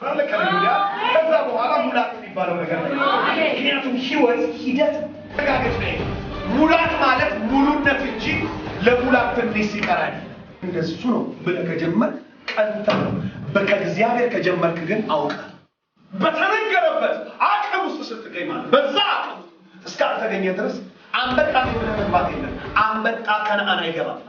ሃሌሉያ ከዛ በኋላ ሙላት የሚባለው ነገር ነው ምክንያቱም ህይወት ሂደት ተጋገጭ ነው ሙላት ማለት ሙሉነት እንጂ ለሙላት ትንሽ ሲቀራል እንደሱ ነው ብለህ ከጀመርክ ቀንተ ነው በከእግዚአብሔር ከጀመርክ ግን አውቀ በተነገረበት አቅም ውስጥ ስትገኝ ማለት በዛ አቅም እስካልተገኘ ድረስ አንበጣ ብለህ መግባት የለም አንበጣ ከነአን አይገባም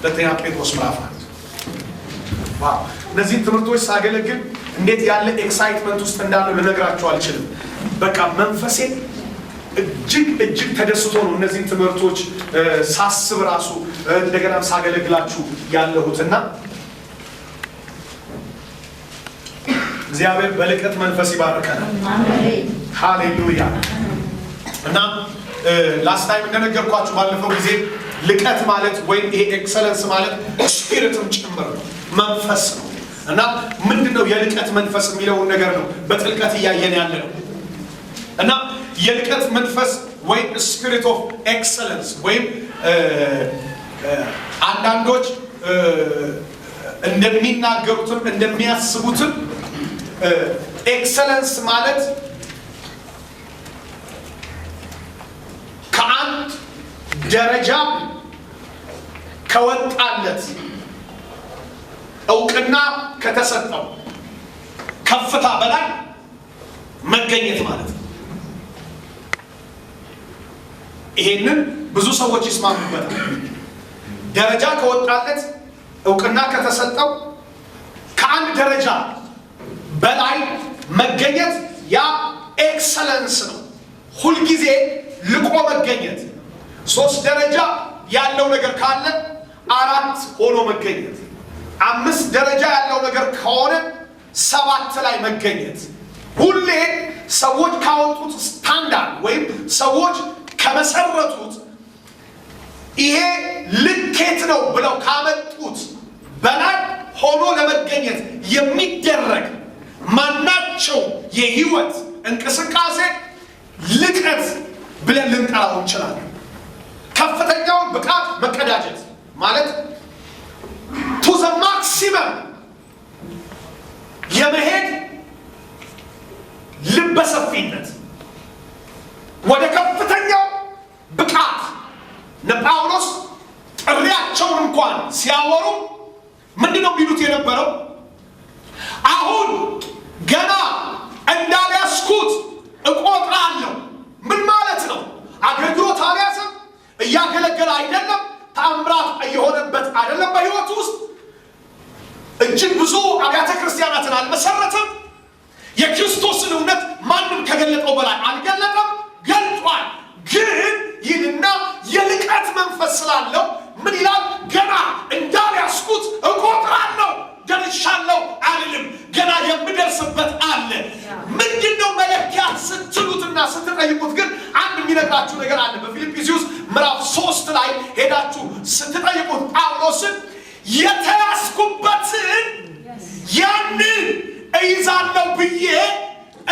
ለተኛ ጴጥሮስ ምዕራፍ 1 ዋው እነዚህ ትምህርቶች ሳገለግል እንዴት ያለ ኤክሳይትመንት ውስጥ እንዳለው ልነግራችሁ አልችልም በቃ መንፈሴ እጅግ ተደስቶ ነው እነዚህ ትምህርቶች ሳስብ ራሱ እንደገና ሳገለግላችሁ ያለሁትና እግዚአብሔር በልቀት መንፈስ ይባርከናል አሜን ሃሌሉያ እና ላስት ታይም እንደነገርኳችሁ ባለፈው ጊዜ ልቀት ማለት ወይ ይሄ ኤክሰለንስ ማለት ስፒሪትም ጭምር ነው መንፈስ ነው እና ምንድነው የልቀት መንፈስ የሚለው ነገር ነው በጥልቀት ያያየን ያለው እና የልቀት መንፈስ ወይ ስፒሪት ኦፍ ኤክሰለንስ ወይ አንዳንዶች እንደሚናገሩትም እንደሚያስቡትም ኤክሰለንስ ማለት ከአንድ ደረጃ ከወጣለት እውቅና ከተሰጠው ከፍታ በላይ መገኘት ማለት ነው ይሄንን ብዙ ሰዎች ይስማሙበታል ደረጃ ከወጣለት እውቅና ከተሰጠው ከአንድ ደረጃ በላይ መገኘት ያ ኤክሰለንስ ነው ሁሉ ጊዜ ልቆ መገኘት 3 ደረጃ ያለው ነገር ካለ 4 ሆኖ መገኘት 5 ደረጃ ያለው ነገር ከሆነ 7 ላይ መገኘት ሁሌ ሰዎች ካወጡት ስታንዳርድ ወይም ሰዎች ከመሰረቱት ይሄ ልኬት ነው ብለው ካመጡት በላይ ሆኖ ለመገኘት የሚደረግ ማናቸው የህይወት እንቅስቃሴ ልቀት ብለን ልንጠራው እንችላለን ከፍተኛውን ብቃት መቀዳጀት ማለት to the maximum የመሄድ ልበሰፊነት ወደ ከፍተኛው ብቃት ነጳውሎስ ጥሪያቸውን እንኳን ሲያወሩ ምንድነው የሚሉት የነበረው አሁን ገና እንዳልያዝኩት እቆጥራለሁ ምን ማለት ነው አገልግሎት አልያዘም እያገለገለ አይደለም ታምራት እየሆነበት አይደለም በህይወቱ ውስጥ እጅግ ብዙ አብያተ ክርስቲያናትን አልመሰረተም የክርስቶስን እውነት ማንም ከገለጠው በላይ አልገለጠም ገልጧል ግን ይህና የልቀት መንፈስ ስላለው ምን ይላል ገና እንዳልያዝኩት እቆጥራለሁ ደርሻለሁ አልልም ገና የምደርስበት አለ ምንድነው መለኪያ ስትሉትና ስትጠይቁት ግን አንድ የሚነግራችሁ ነገር አለ በፊልጵስዩስ ምዕራፍ 3 ላይ ሄዳችሁ ስትጠይቁት ጳውሎስን የተያዝኩበትን ያንን እይዛለሁ ብዬ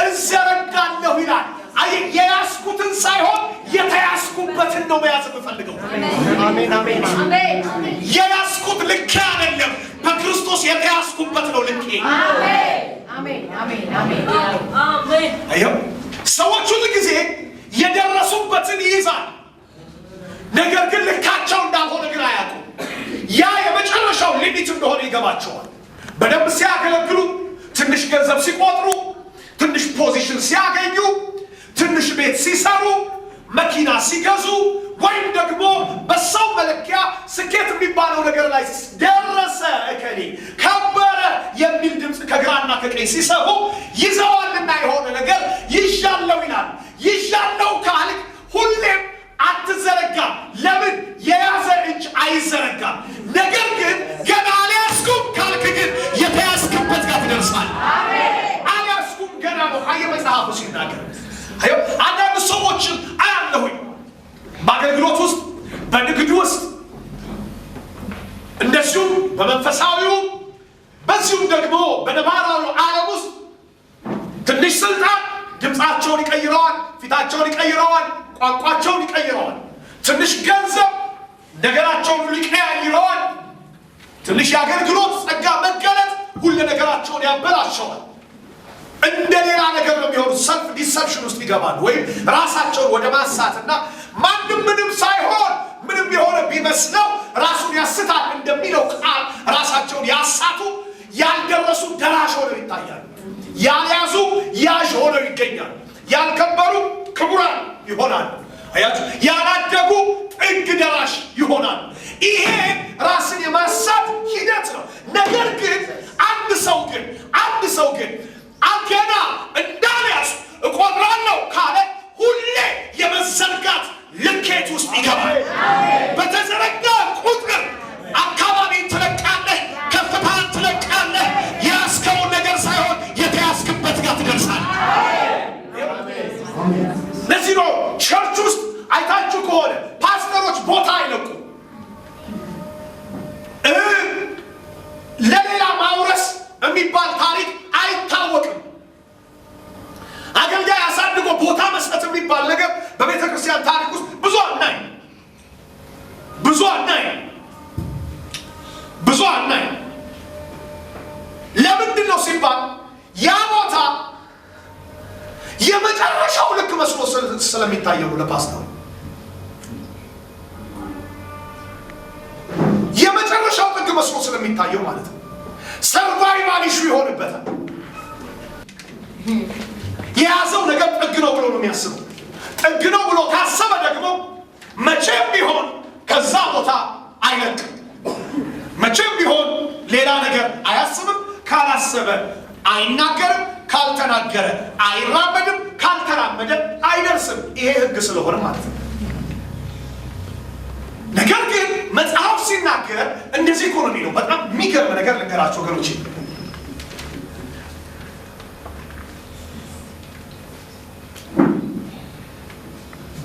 እዘረጋለሁ ይላል የያዝኩትን ሳይሆን የተያዝኩበትን ነው መያዝ የምፈልገው አሜን አሜን አሜን የያዝኩት ልክ አይደለም በክርስቶስ የተያዝኩበት ነው ልክ አሜን አሜን አሜን አሜን አየው ሰዎች ሁሉ ጊዜ የደረሱበትን ይይዛል ነገር ግን ልካቸው እንዳልሆነ ግን አያውቁም ያ የመጨረሻው ሊሚት እንደሆነ ይገባቸዋል በደንብ ሲያገለግሉ ትንሽ ገንዘብ ሲቆጥሩ ትንሽ ፖዚሽን ሲያገኙ ትንሽ ቤት ሲሰሩ መኪና ሲገዙ ወይም ደግሞ በሰው መለኪያ ስኬት የሚባለው ነገር ላይ ደረሰ እከሌ ከበረ የሚል ድምጽ ከግራና ከቀኝ ሲሰሙ ይዘዋልና የሆነ ነገር ይሻለው ይላል ይሻለው ካልክ ሁሌም አትዘረጋም ለምን የያዘ እጅ አይዘረጋም ነገር ግን ገና አልያዝኩም ካልክ ግን የተያዝክበት ጋር ትደርሳለህ አሜን አልያዝኩም ገና ነው መጽሐፉ ሲናገር አንዳንድ ሰዎችን አያለሁኝ በአገልግሎት ውስጥ በንግድ ውስጥ እንደዚሁም በመንፈሳዊው በዚሁም ደግሞ በነባራዊ ዓለም ውስጥ ትንሽ ስልጣን ድምፃቸውን ይቀይረዋል ፊታቸውን ይቀይረዋል ቋንቋቸውን ይቀይረዋል። ትንሽ ገንዘብ ነገራቸውን ይቀያይረዋል። ትንሽ የአገልግሎት ጸጋ መገለጥ ሁሉ ነገራቸውን ያበላሸዋል። እንደ ሌላ ነገር ነው የሚሆኑት። ሰልፍ ዲሰፕሽን ውስጥ ይገባሉ፣ ወይም ራሳቸውን ወደ ማሳትና ማንም ምንም ሳይሆን ምንም የሆነ ቢመስለው ራሱን ያስታል እንደሚለው ቃል ራሳቸውን ያሳቱ፣ ያልደረሱ ደራሽ ሆነው ይታያሉ። ያልያዙ ያዥ ሆነው ይገኛሉ። ያልከበሩ ክቡራን ይሆናሉ። አያችሁ፣ ያላደጉ ጥግ ደራሽ ይሆናሉ። ይሄ ራስን የማሳት ሂደት ነው። ነገር ግን አንድ ሰው ግን ገና እንዳልያዙ እቆጥራለሁ ካለ ሁሌ የመዘርጋት ልኬት ውስጥ ይገባል። በተዘረጋ ቁጥር አካባቢን ትለቃለህ፣ ከፍታን ትለቃለህ። የያዝከውን ነገር ሳይሆን የተያዝክበት ጋር ትደርሳለህ። ለዚህ ነው ቸርች ውስጥ አይታችሁ ከሆነ ፓስተሮች ቦታ አይለቁ፣ ለሌላ ማውረስ የሚባል ታሪክ አይታወቅም። አገልጋይ አሳድጎ ቦታ መስጠት የሚባል ነገር በቤተ ክርስቲያን ታሪክ ውስጥ ብዙ አናይ። ለምንድን ነው ሲባል ያ ቦታ የመጨረሻው ልክ መስሎ ስለሚታየው ለፓስተሩ የመጨረሻው ጥግ መስሎ ስለሚታየው ማለት ነው። ሰርቫይቫል ኢሹ ይሆንበታል። የያዘው ነገር ጥግ ነው ብሎ ነው የሚያስበው። ጥግ ነው ብሎ ካሰበ ደግሞ መቼም ቢሆን ከዛ ቦታ አይለቅም። መቼም ቢሆን ሌላ ነገር አያስብም። ካላሰበ አይናገርም። ካልተናገረ አይራመድም። ካልተራመደ አይደርስም። ይሄ ሕግ ስለሆነ ማለት ነው። ነገር ግን መጽሐፍ ሲናገር እንደዚህ እኮ ነው የሚለው። በጣም የሚገርም ነገር ልንገራቸው ወገኖች።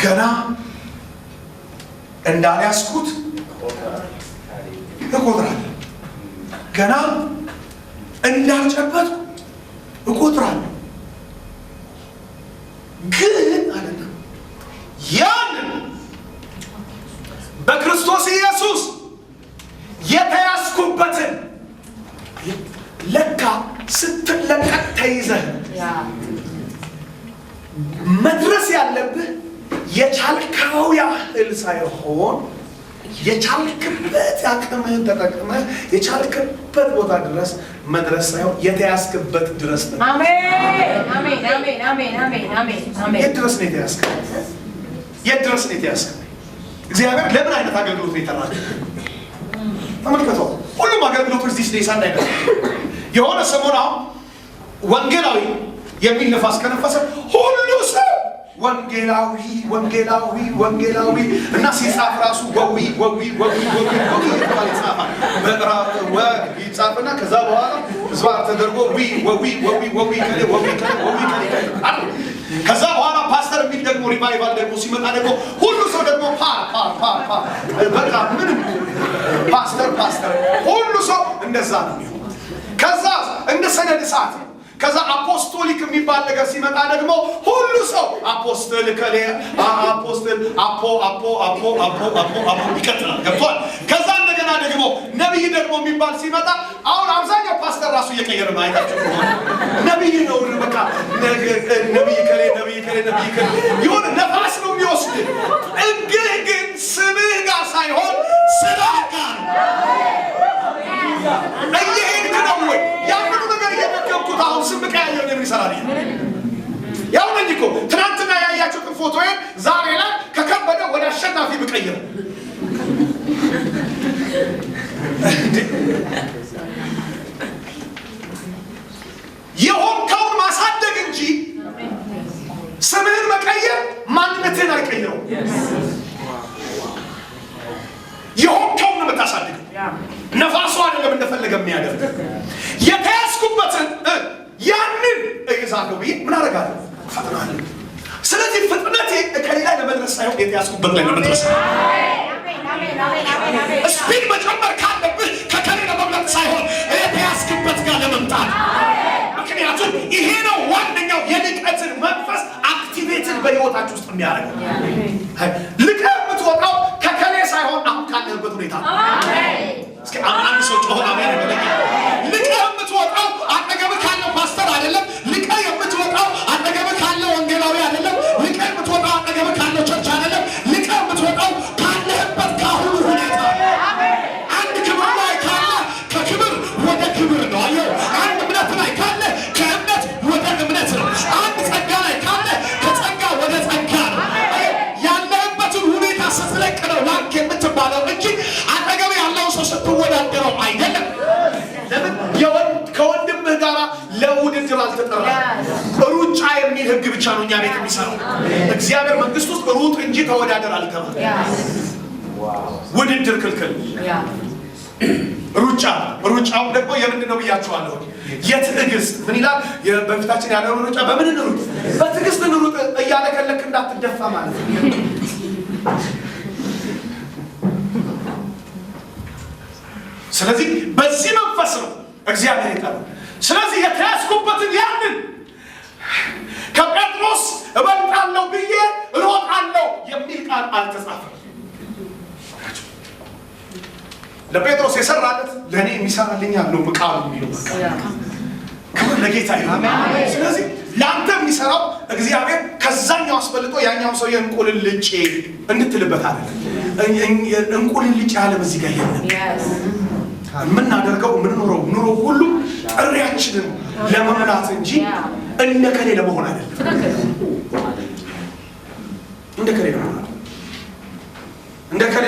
ገና እንዳልያዝኩት እቆጥራለሁ፣ ገና እንዳልጨበጥኩ እቆጥራለሁ። ግን አለና ያንን በክርስቶስ ኢየሱስ የተያዝኩበትን ለካ ስትለቀቅ ተይዘህ መድረስ ያለብህ የቻልከው ያህል ሳይሆን የቻልክበት አቅምህን ተጠቅመህ የቻልክበት ቦታ ድረስ መድረስ ሳይሆን የተያዝክበት ድረስ ነው። አሜን አሜን አሜን አሜን አሜን አሜን። የት ድረስ ነው የተያዝከው? የት ድረስ ነው የተያዝከው? እግዚአብሔር ለምን አይነት አገልግሎት ነው የጠራችሁ? ተመልከቱ። ሁሉም አገልግሎቶች እዚህ ስለ ሳንዳ አይደለም። የሆነ ሰሞን አሁን ወንጌላዊ የሚል ነፋስ ከነፈሰ ሁሉ ሰው ወንጌላዊ እና ሲጻፍ ራሱ ወዊ የተባለ ይጻፋል። ይጻፍና ከዛ በኋላ ዝባር ተደርጎ ከዛ በኋላ ፓስተር የሚል ደግሞ ሪቫይቫል ደግሞ ሲመጣ ደግሞ ሁሉ ሰው ደግሞ በቃ ምንም ፓስተር ሁሉ ሰው እንደዛ ነው። ከዛ እንደ ሰነድ እሳት ነው። ከዛ አፖስቶሊክ የሚባል ነገር ሲመጣ ደግሞ ሁሉ ሰው አፖስትል ከሌ አፖስትል አፖ ይቀጥላል። ገብቷል? ከዛ እንደገና ደግሞ ነብይ ደግሞ የሚባል ሲመጣ አሁን አብዛኛው ፓስተር ራሱ እየቀየረ ነው። አይታችሁ ነብይ ነው በቃ ነብይ ከሌ ይሁን ነፋስ ነው የሚወስድ። ግን ስምህ ጋር ሳይሆን ስራህ ጋር እየሄድክ ነው ወይ? ያንኑ ነገር እየደገምኩት አሁን ስም ቀያየው ነው የሚሰራል። ያው ነኝ እኮ ትናንትና ያያችሁትን ፎቶዬን ዛሬ ላይ ከከበደ ወደ አሸናፊ ብቀይር የሆንከውን ማሳደግ እንጂ ስምህን መቀየር ማንነትህን አይቀይረው። የሆንከውን ነው የምታሳድገው። ነፋሱ አይደለም እንደፈለገ የሚያደርግ። የተያዝኩበትን ያንን እይዛለሁ ብዬ ምን አደርጋለሁ? ፈጥናለሁ። ስለዚህ ፍጥነቴ ከሌላ ለመድረስ ሳይሆን የተያዝኩበት ላይ ለመድረስ ነው። ስፒድ መጨመር ካለብህ ከከሌ ለመብለጥ ሳይሆን የተያዝክበት ጋር ለመምጣት። ምክንያቱም ይሄ ነው ዋነኛው የንቀትን መንፈስ አክቲቬትን በህይወታችሁ ውስጥ የሚያደርገው። ልቀህ የምትወጣው ከከሌ ሳይሆን አሁን ካለህበት ሁኔታ ነው። እስኪ አንድ ሰው ጮኸ አሜን ይበል። ልቀህ የምትወጣው አጠገብህ ካለው ፓስተር አይደለም። ልቀህ የምትወጣው አጠገብህ ካለው ወንጌላዊ አይደለም። ልቀህ የምትወጣው አጠገብህ ካለው ቸርች አይደለም። ልቀህ የምትወጣው ካለህበት ካሁኑ ሁኔታ። አንድ ክብር ላይ ካለ ከክብር ወደ ክብር ነው። አየው። አንድ እምነት ላይ ካለ ከእምነት ወደ እምነት ነው። አንድ ጸጋ ላይ ካለ ከጸጋ ወደ ጸጋ ነው። ያለህበትን ሁኔታ ስትለቅ ነው ላንተ የምትባለው እንጂ አጠገብ ያለው ሰው ስትወዳደረው አይደለም። ለምን ከወንድምህ ጋር ለውድድር አልተጠራህም። ሩጫ የሚል ህግ ብቻ ነው እኛ ቤት የሚሰራው። እግዚአብሔር መንግስት ውስጥ ሩጥ እንጂ ተወዳደር አልተባለም። ውድድር ክልክል። ሩጫው ደግሞ የምንድን ነው ብያችኋለሁ? የትዕግስት ምን ይላል? በፊታችን ያለው ሩጫ በምን እንሩጥ? በትዕግስት እንሩጥ። እያለከለክ እንዳትደፋ ማለት ነው። ስለዚህ በዚህ መንፈስ ነው እግዚአብሔር ይጠራል። ስለዚህ የተያዝኩበትን ያንን ከጴጥሮስ እበልጣለሁ ብዬ እሮጣለሁ የሚል ቃል አልተጻፈም። ለጴጥሮስ የሰራለት ለእኔ የሚሰራልኝ ያለው ቃሉ የሚለው ክብር ለጌታ ይሁን። ስለዚህ ለአንተ የሚሰራው እግዚአብሔር ከዛኛው አስበልጦ ያኛው ሰው የእንቁልልጭ እንድትልበት አይደለም። እንቁልልጭ ያለ በዚህ ጋር የለም። የምናደርገው የምንኖረው ኑሮ ሁሉ ጥሪያችንን ለመሙላት እንጂ እንደከሌ ለመሆን አይደለም። እንደከሌ ለመሆን እንደከሌ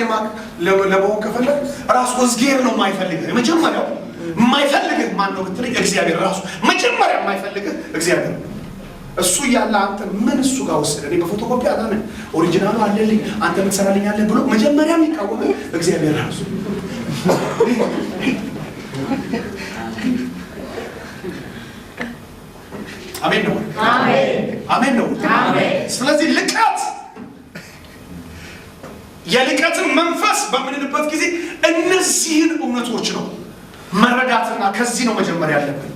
ለመሆን ከፈለግ ራሱ እግዚአብሔር ነው የማይፈልግህ። የመጀመሪያው የማይፈልግህ ማን ነው ብትለኝ እግዚአብሔር ራሱ መጀመሪያ የማይፈልግህ እግዚአብሔር። እሱ እያለ አንተ ምን እሱ ጋር ወሰደ? እኔ በፎቶኮፒ አላምን ኦሪጂናሉ አለልኝ አንተ ምትሰራልኝ አለ ብሎ መጀመሪያ የሚቃወምህ እግዚአብሔር ራሱ። አሜን ነው። አሜን ነው። ስለዚህ ልቀት የልቀትን መንፈስ በምንልበት ጊዜ እነዚህን እውነቶች ነው መረዳትና ከዚህ ነው መጀመሪያ ያለብን።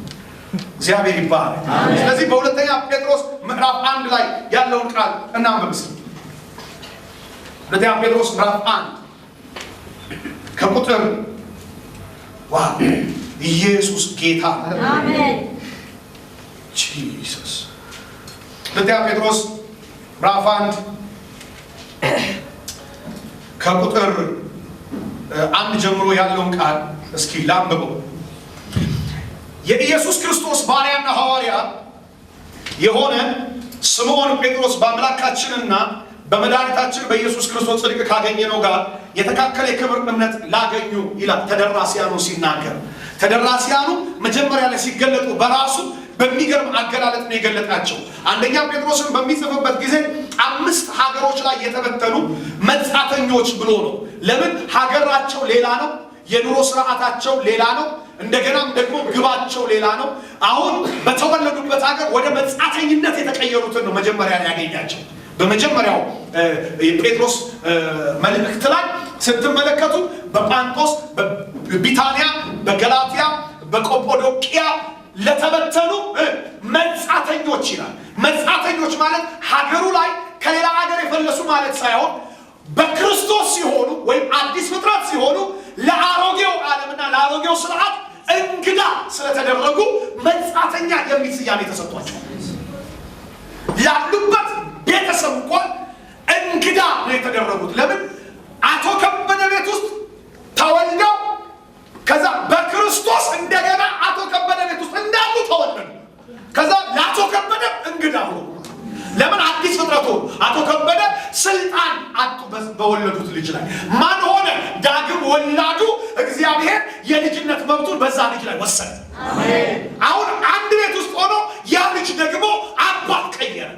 እግዚአብሔር ይባረክ። ስለዚህ በሁለተኛ ጴጥሮስ ምዕራፍ 1 ላይ ያለውን ቃል እናንብብ። ሁለተኛ ጴጥሮስ ምዕራፍ 1 ከቁጥር ኢየሱስ ጌታ አሜን። ጂሰስ ሁለተኛ ጴጥሮስ ምዕራፍ 1 ከቁጥር 1 ጀምሮ ያለውን ቃል እስኪ ላንብበው። የኢየሱስ ክርስቶስ ባሪያና ሐዋርያ የሆነ ስምዖን ጴጥሮስ በአምላካችንና በመድኃኒታችን በኢየሱስ ክርስቶስ ጽድቅ ካገኘነው ጋር የተካከለ የክብር እምነት ላገኙ ይላል ተደራሲያኑ ሲናገር። ተደራሲያኑ መጀመሪያ ላይ ሲገለጡ በራሱ በሚገርም አገላለጥ ነው የገለጣቸው። አንደኛ ጴጥሮስን በሚጽፍበት ጊዜ 5 ሀገሮች ላይ የተበተኑ መጻተኞች ብሎ ነው። ለምን? ሀገራቸው ሌላ ነው፣ የኑሮ ስርዓታቸው ሌላ ነው፣ እንደገናም ደግሞ ግባቸው ሌላ ነው። አሁን በተወለዱበት ሀገር ወደ መጻተኝነት የተቀየሩትን ነው መጀመሪያ ላይ ያገኛቸው። በመጀመሪያው የጴጥሮስ መልእክት ላይ ስትመለከቱ በጳንጦስ፣ በቢታንያ፣ በገላትያ፣ በቆጶዶቅያ ለተበተኑ መጻተኞች ይላል። መጻተኞች ማለት ሀገሩ ላይ ከሌላ ሀገር የፈለሱ ማለት ሳይሆን በክርስቶስ ሲሆኑ ወይም አዲስ ፍጥረት ሲሆኑ ለአሮጌው ዓለምና ለአሮጌው ስርዓት እንግዳ ስለተደረጉ መጻተኛ የሚል ስያሜ ተሰጥቷቸው ያሉበት ቤተሰብ እንኳን እንግዳ ነው የተደረጉት። ለምን? አቶ ከበደ ቤት ውስጥ ተወልደው ከዛ በክርስቶስ እንደገና አቶ ከበደ ቤት ውስጥ እንዳሉ ተወለዱ። ከዛ ለአቶ ከበደ እንግዳ ሆኑ። ለምን? አዲስ ፍጥረት ሆኑ። አቶ ከበደ ስልጣን አጡ በወለዱት ልጅ ላይ። ማን ሆነ? ዳግም ወላዱ እግዚአብሔር የልጅነት መብቱን በዛ ልጅ ላይ ወሰደ። አሁን አንድ ቤት ውስጥ ሆኖ ያ ልጅ ደግሞ አባት ቀየረ።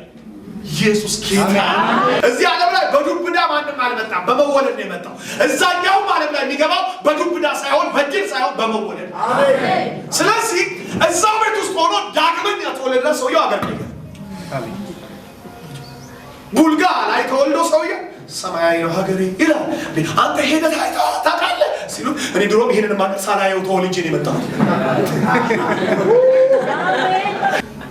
ኢየሱስ ጌታ። እዚህ ዓለም ላይ በዱብዳ ማንም አልመጣም፣ በመወለድ ነው የመጣው። እዛኛው ዓለም ላይ የሚገባው በዱብዳ ሳይሆን በድል ሳይሆን በመወለድ። ስለዚህ እዛው ቤት ውስጥ ሆኖ ዳግመኛ ተወለደ ሰውየው አገር ቀየረ። ቡልጋ ላይ ተወልዶ ሰውየው ሰማያዊ ነው ሀገሬ ይላል። አንተ ሄደህ ታውቃለህ ሲሉ እኔ ድሮም ይሄንን ሳላየው ተወልጄ ነው የመጣሁት።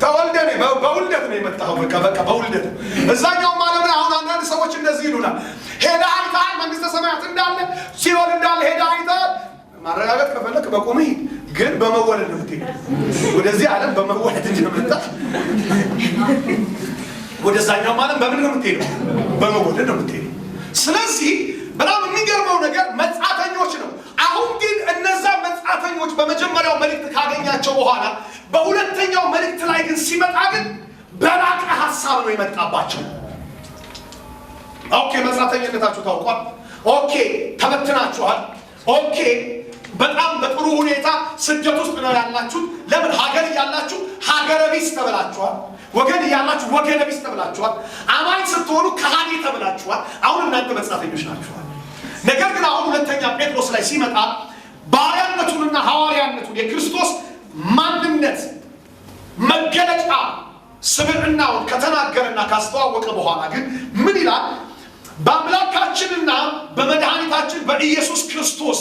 ተወልደን በውልደት ነው የመጣው። በቃ በውልደት እዛኛው ማለት ነው። አሁን አንዳንድ ሰዎች እንደዚህ ይሉናል፣ ሄዳ አይተሃል መንግስተ ሰማያት እንዳለ ሲኦል እንዳለ ሄዳ አይተሃል። ማረጋገጥ ከፈለክ በቆም ሂድ፣ ግን በመወለድ ነው የምትሄድ። ወደዚህ ዓለም በመወለድ እንደመጣ ወደዛኛው ማለት በምን ነው የምትሄደው? በመወለድ ነው የምትሄደው። ስለዚህ በጣም የሚገርመው ነገር መጻተኞች ነው። አሁን ግን እነዛ መጻተኞች በመጀመሪያው መልእክት ካገኛቸው በኋላ በሁለተኛው መልእክት ላይ ግን ሲመጣ ግን በላቀ ሐሳብ ነው የመጣባቸው። ኦኬ መጻተኝነታችሁ ታውቋል። ኦኬ ተበትናችኋል። ኦኬ በጣም በጥሩ ሁኔታ ስደት ውስጥ ነው ያላችሁት። ለምን ሀገር እያላችሁ ሀገረ ቢስ ተብላችኋል። ወገን እያላችሁ ወገነ ቢስ ተብላችኋል። አማኝ ስትሆኑ ከሃዲ ተብላችኋል። አሁን እናንተ መጻተኞች ናችኋል። ነገር ግን አሁን ሁለተኛ ጴጥሮስ ላይ ሲመጣ ባሪያነቱንና ሐዋርያነቱን የክርስቶስ ማንነት መገለጫ ስብዕናውን ከተናገረና ካስተዋወቀ በኋላ ግን ምን ይላል? በአምላካችንና በመድኃኒታችን በኢየሱስ ክርስቶስ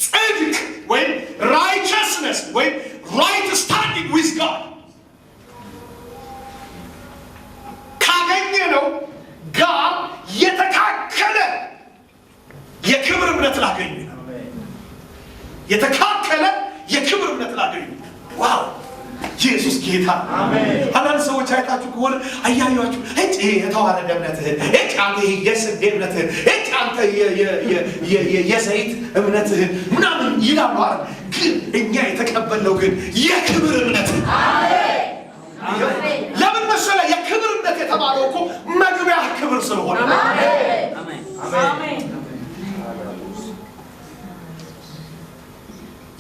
ጽድቅ ወይም righteousness ወይም right standing with God ካገኘነው ጋር የተካከለ የክብር እምነት ላገኙ ነው። የተካከለ የክብር እምነት ላገኙ። ዋው ኢየሱስ ጌታ። አንዳንድ ሰዎች አይታችሁ ከሆነ አያያችሁ እጭ የተዋረደ እምነትህን፣ እጭ አንተ የስንዴ እምነትህን፣ እጭ አንተ የዘይት እምነትህን ምናምን ይላሉ አይደል? ግን እኛ የተቀበልነው ግን የክብር እምነት። ለምን መሰለህ? የክብር እምነት የተባለው እኮ መግቢያ ክብር ስለሆነ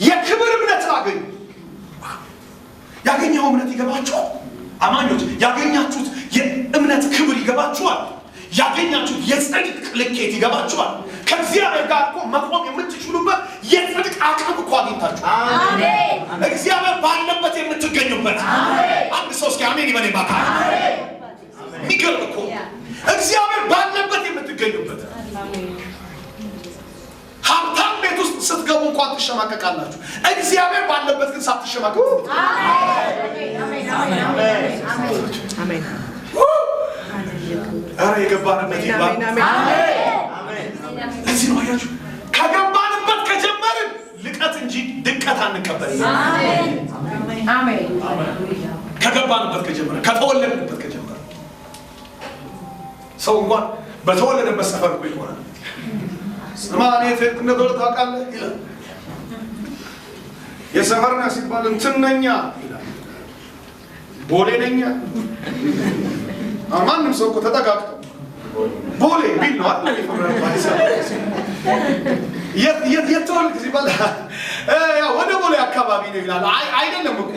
የክብር እምነት ላገኙ። ያገኘው እምነት ይገባችኋል? አማኞች ያገኛችሁት የእምነት ክብር ይገባችኋል? ያገኛችሁት የጽድቅ ልኬት ይገባችኋል? ከእግዚአብሔር ጋር እኮ መቆም የምትችሉበት የጽድቅ አቅም እኮ አግኝታችኋል። እግዚአብሔር ባለበት የምትገኙበት። አንድ ሰው እስኪ አሜን ይበል ባካ። የሚገርም እኮ እግዚአብሔር ባለበት የምትገኙበት። ሀብታም ቤት ውስጥ ስትገቡ እንኳን ትሸማቀቃላችሁ። እግዚአብሔር ባለበት ግን ሳትሸማቀቁ ኧረ የገባንበት ይባል። እዚህ ነው አያችሁ፣ ከገባንበት ከጀመርን ልቀት እንጂ ድቀት አንቀበል። ከገባንበት ከጀመርን ከተወለድንበት ከጀመርን ሰው እንኳን በተወለደበት ሰፈር እኮ ይሆናል። ስማኔ ትክ ነገር ታውቃለህ ይላል። የሰፈርና ሲባል እንትነኛ ይላል። ቦሌ ነኛ። ማንም ሰው እኮ ተጠጋግቶ ቦሌ ቢል ነው አይደል? የተወለድክ ሲባል ወደ ቦሌ አካባቢ ነው ይላል። አይደለም እኮ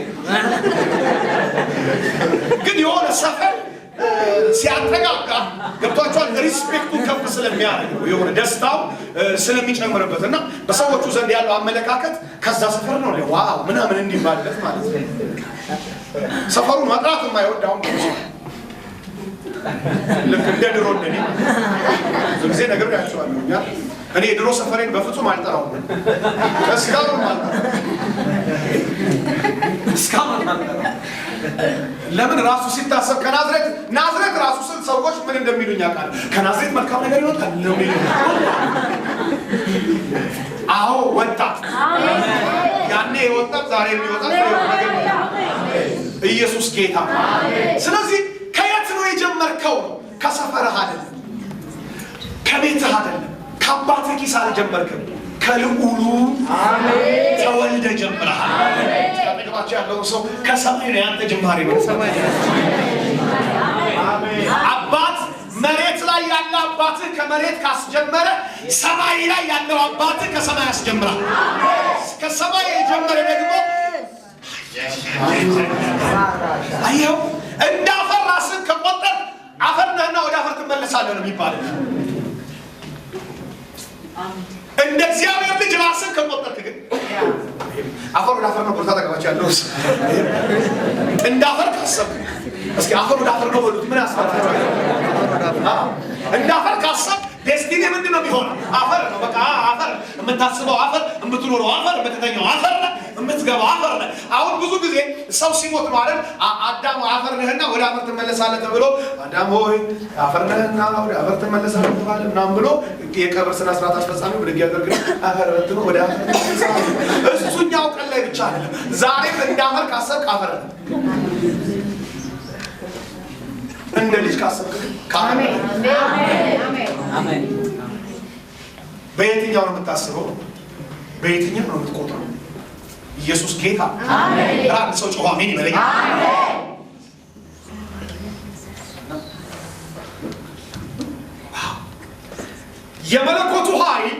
ግን የሆነ ሰፈር ሲያጠጋጋ ገብቷቸዋል። ሪስፔክቱን ከፍ ስለሚያደርግ የሆነ ደስታው ስለሚጨምርበት እና በሰዎቹ ዘንድ ያለው አመለካከት ከዛ ሰፈር ነው ዋው ምናምን እንዲባልለት ማለት ነው። ሰፈሩን መጥራት የማይወዳው ልክ እንደ ድሮ እንደኔ ብዙ ጊዜ ነግሬያቸዋለሁ። እኔ የድሮ ሰፈሬን በፍጹም አልጠራውም። እስካሁን አልጠራውም። ለምን ራሱ ሲታሰብ ናዝሬት ራሱ ስል ሰዎች ምን እንደሚሉኝ ያውቃል። ከናዝሬት መልካም ነገር ይወጣል ነው የሚሉኝ። አዎ ወጣ። ያኔ የወጣ ዛሬ የሚወጣ ነገር ኢየሱስ ጌታ። ስለዚህ ከየት ነው የጀመርከው? ከሰፈርህ አይደለም፣ ከቤትህ አይደለም፣ ከአባትህ ኪስ አልጀመርክም። ከልዑሉ ተወልደ ጀምረሃል። አጠገባቸው ያለውን ሰው ከሰማይ ነው ያንተ ጅማሬ ነው። አባት መሬት ላይ ያለ አባትህ ከመሬት ካስጀመረ ሰማይ ላይ ያለው አባትህ ከሰማይ ያስጀምራል። ከሰማይ የጀመረ ደግሞ አየው እንደ አፈር ራስን ከቆጠር አፈር ነህና ወደ አፈር ትመለሳለህ ነው የሚባለው። እንደ እግዚአብሔር ልጅ ራስን ከቆጠርክ ግን አፈር ወደ አፈር ነው ቦታ ተቀባች ያለው እንደ አፈር ካሰብ እስኪ አፈር ወደ አፈር ነው በሉት። ምን ያስፈልጋል? እንደ አፈር ካሰብ ዴስቲኒ ምንድን ነው የሚሆነው? አፈር ነው በቃ። አፈር የምታስበው አፈር፣ የምትኖረው አፈር፣ የምትተኛው አፈር፣ የምትገባው አፈር ነህ። አሁን ብዙ ጊዜ ሰው ሲሞት ነው አይደል አዳም አፈር ነህና ወደ አፈር ትመለሳለህ ተብሎ አዳም ሆይ አፈር ነህና ወደ አፈር ትመለሳለህ ተባለ ምናምን ብሎ የቀብር ስነ ስርዓት አስፈጻሚው ብድግ ያደርግና አፈር ነው ወደ አፈር ትመለሳለህ። እሱኛው ቀን ላይ ብቻ አይደለም ዛሬም እንዳፈር ካሰብክ አፈር ነህ። እንደ ልጅ ካሰብክ አሜን አሜን አሜን። በየትኛው ነው የምታስበው? በየትኛው ነው የምትቆጥረው? ኢየሱስ ጌታ አሜን። ራቅ ሰው ጮኸ አሜን ይበለኝ። አሜን። የመለኮቱ ኃይል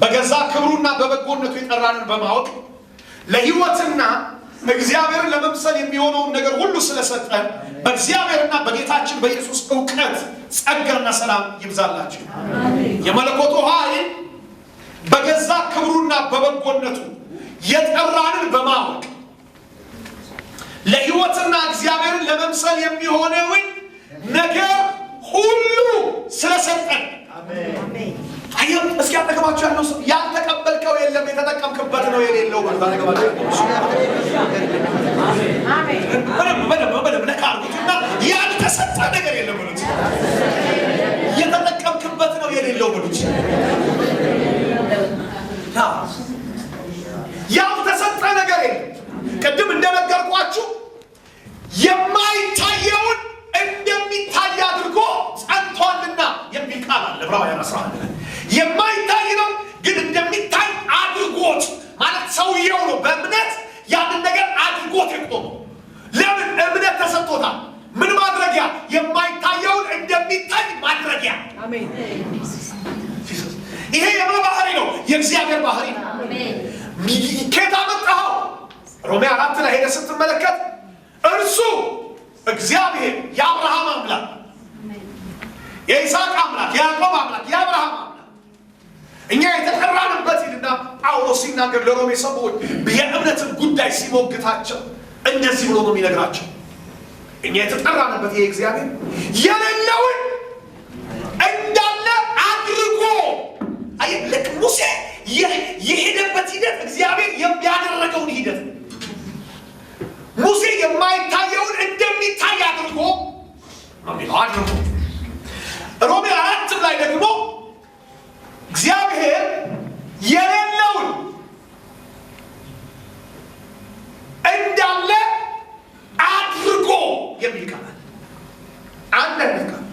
በገዛ ክብሩና በበጎነቱ የጠራንን በማወቅ ለሕይወትና እግዚአብሔርን ለመምሰል የሚሆነውን ነገር ሁሉ ስለሰጠን በእግዚአብሔርና በጌታችን በኢየሱስ እውቀት ጸጋና ሰላም ይብዛላችሁ። የመለኮቱ ኃይል በገዛ ክብሩና በበጎነቱ የጠራንን በማወቅ ለሕይወትና እግዚአብሔርን ለመምሰል የሚሆነውን ነገር ሁሉ ስለሰጠን አሜን። አየው እስኪ አጠገባችሁ ያለው ሰው ያልተቀበልከው የለም የተጠቀምክበት ነው የሌለው ማለት አጠገባችሁ አሜን። በደም ነካርኩትና ያልተሰጠ ነገር የለም ማለት የተጠቀምክበት ነው የሌለው ማለት ያልተሰጠ ነገር የለም። ቅድም እንደነገርኳችሁ የማይታየውን እንደሚታይ አድርጎ ጸንቷልና የሚል ቃል አለ ዕብራውያን 11 ላይ የማይታይ ነው ግን እንደሚታይ አድርጎት ማለት ሰውየው ነው በእምነት ያንን ነገር አድርጎት የቆመው። ለምን እምነት ተሰጥቶታል። ምን ማድረጊያ? የማይታየውን እንደሚታይ ማድረጊያ። አሜን። ይሄ የምን ባህሪ ነው? የእግዚአብሔር ባህሪ ነው። አሜን። ከየት አመጣኸው? ሮሜ 4 ላይ ሄደህ ስትመለከት እርሱ እግዚአብሔር የአብርሃም አምላክ የይስሐቅ አምላክ የያዕቆብ አምላክ የአብርሃም አምላክ እኛ የተጠራንበት ይልና ጳውሎስ ሲናገር ለሮሜ ሰዎች የእምነትን ጉዳይ ሲሞግታቸው እንደዚህ ብሎ ነው የሚነግራቸው። እኛ የተጠራንበት ይሄ እግዚአብሔር የሌለውን እንዳለ አድርጎ ልክ ሙሴ የሄደበት ሂደት እግዚአብሔር ያደረገውን ሂደት ሙሴ የማይታየውን እንደሚታይ አድርጎ አድርጎ ሮሜ 4 ላይ ደግሞ እግዚአብሔር የሌለውን እንዳለ አድርጎ የሚል ቃል አንድ አይነት ቃል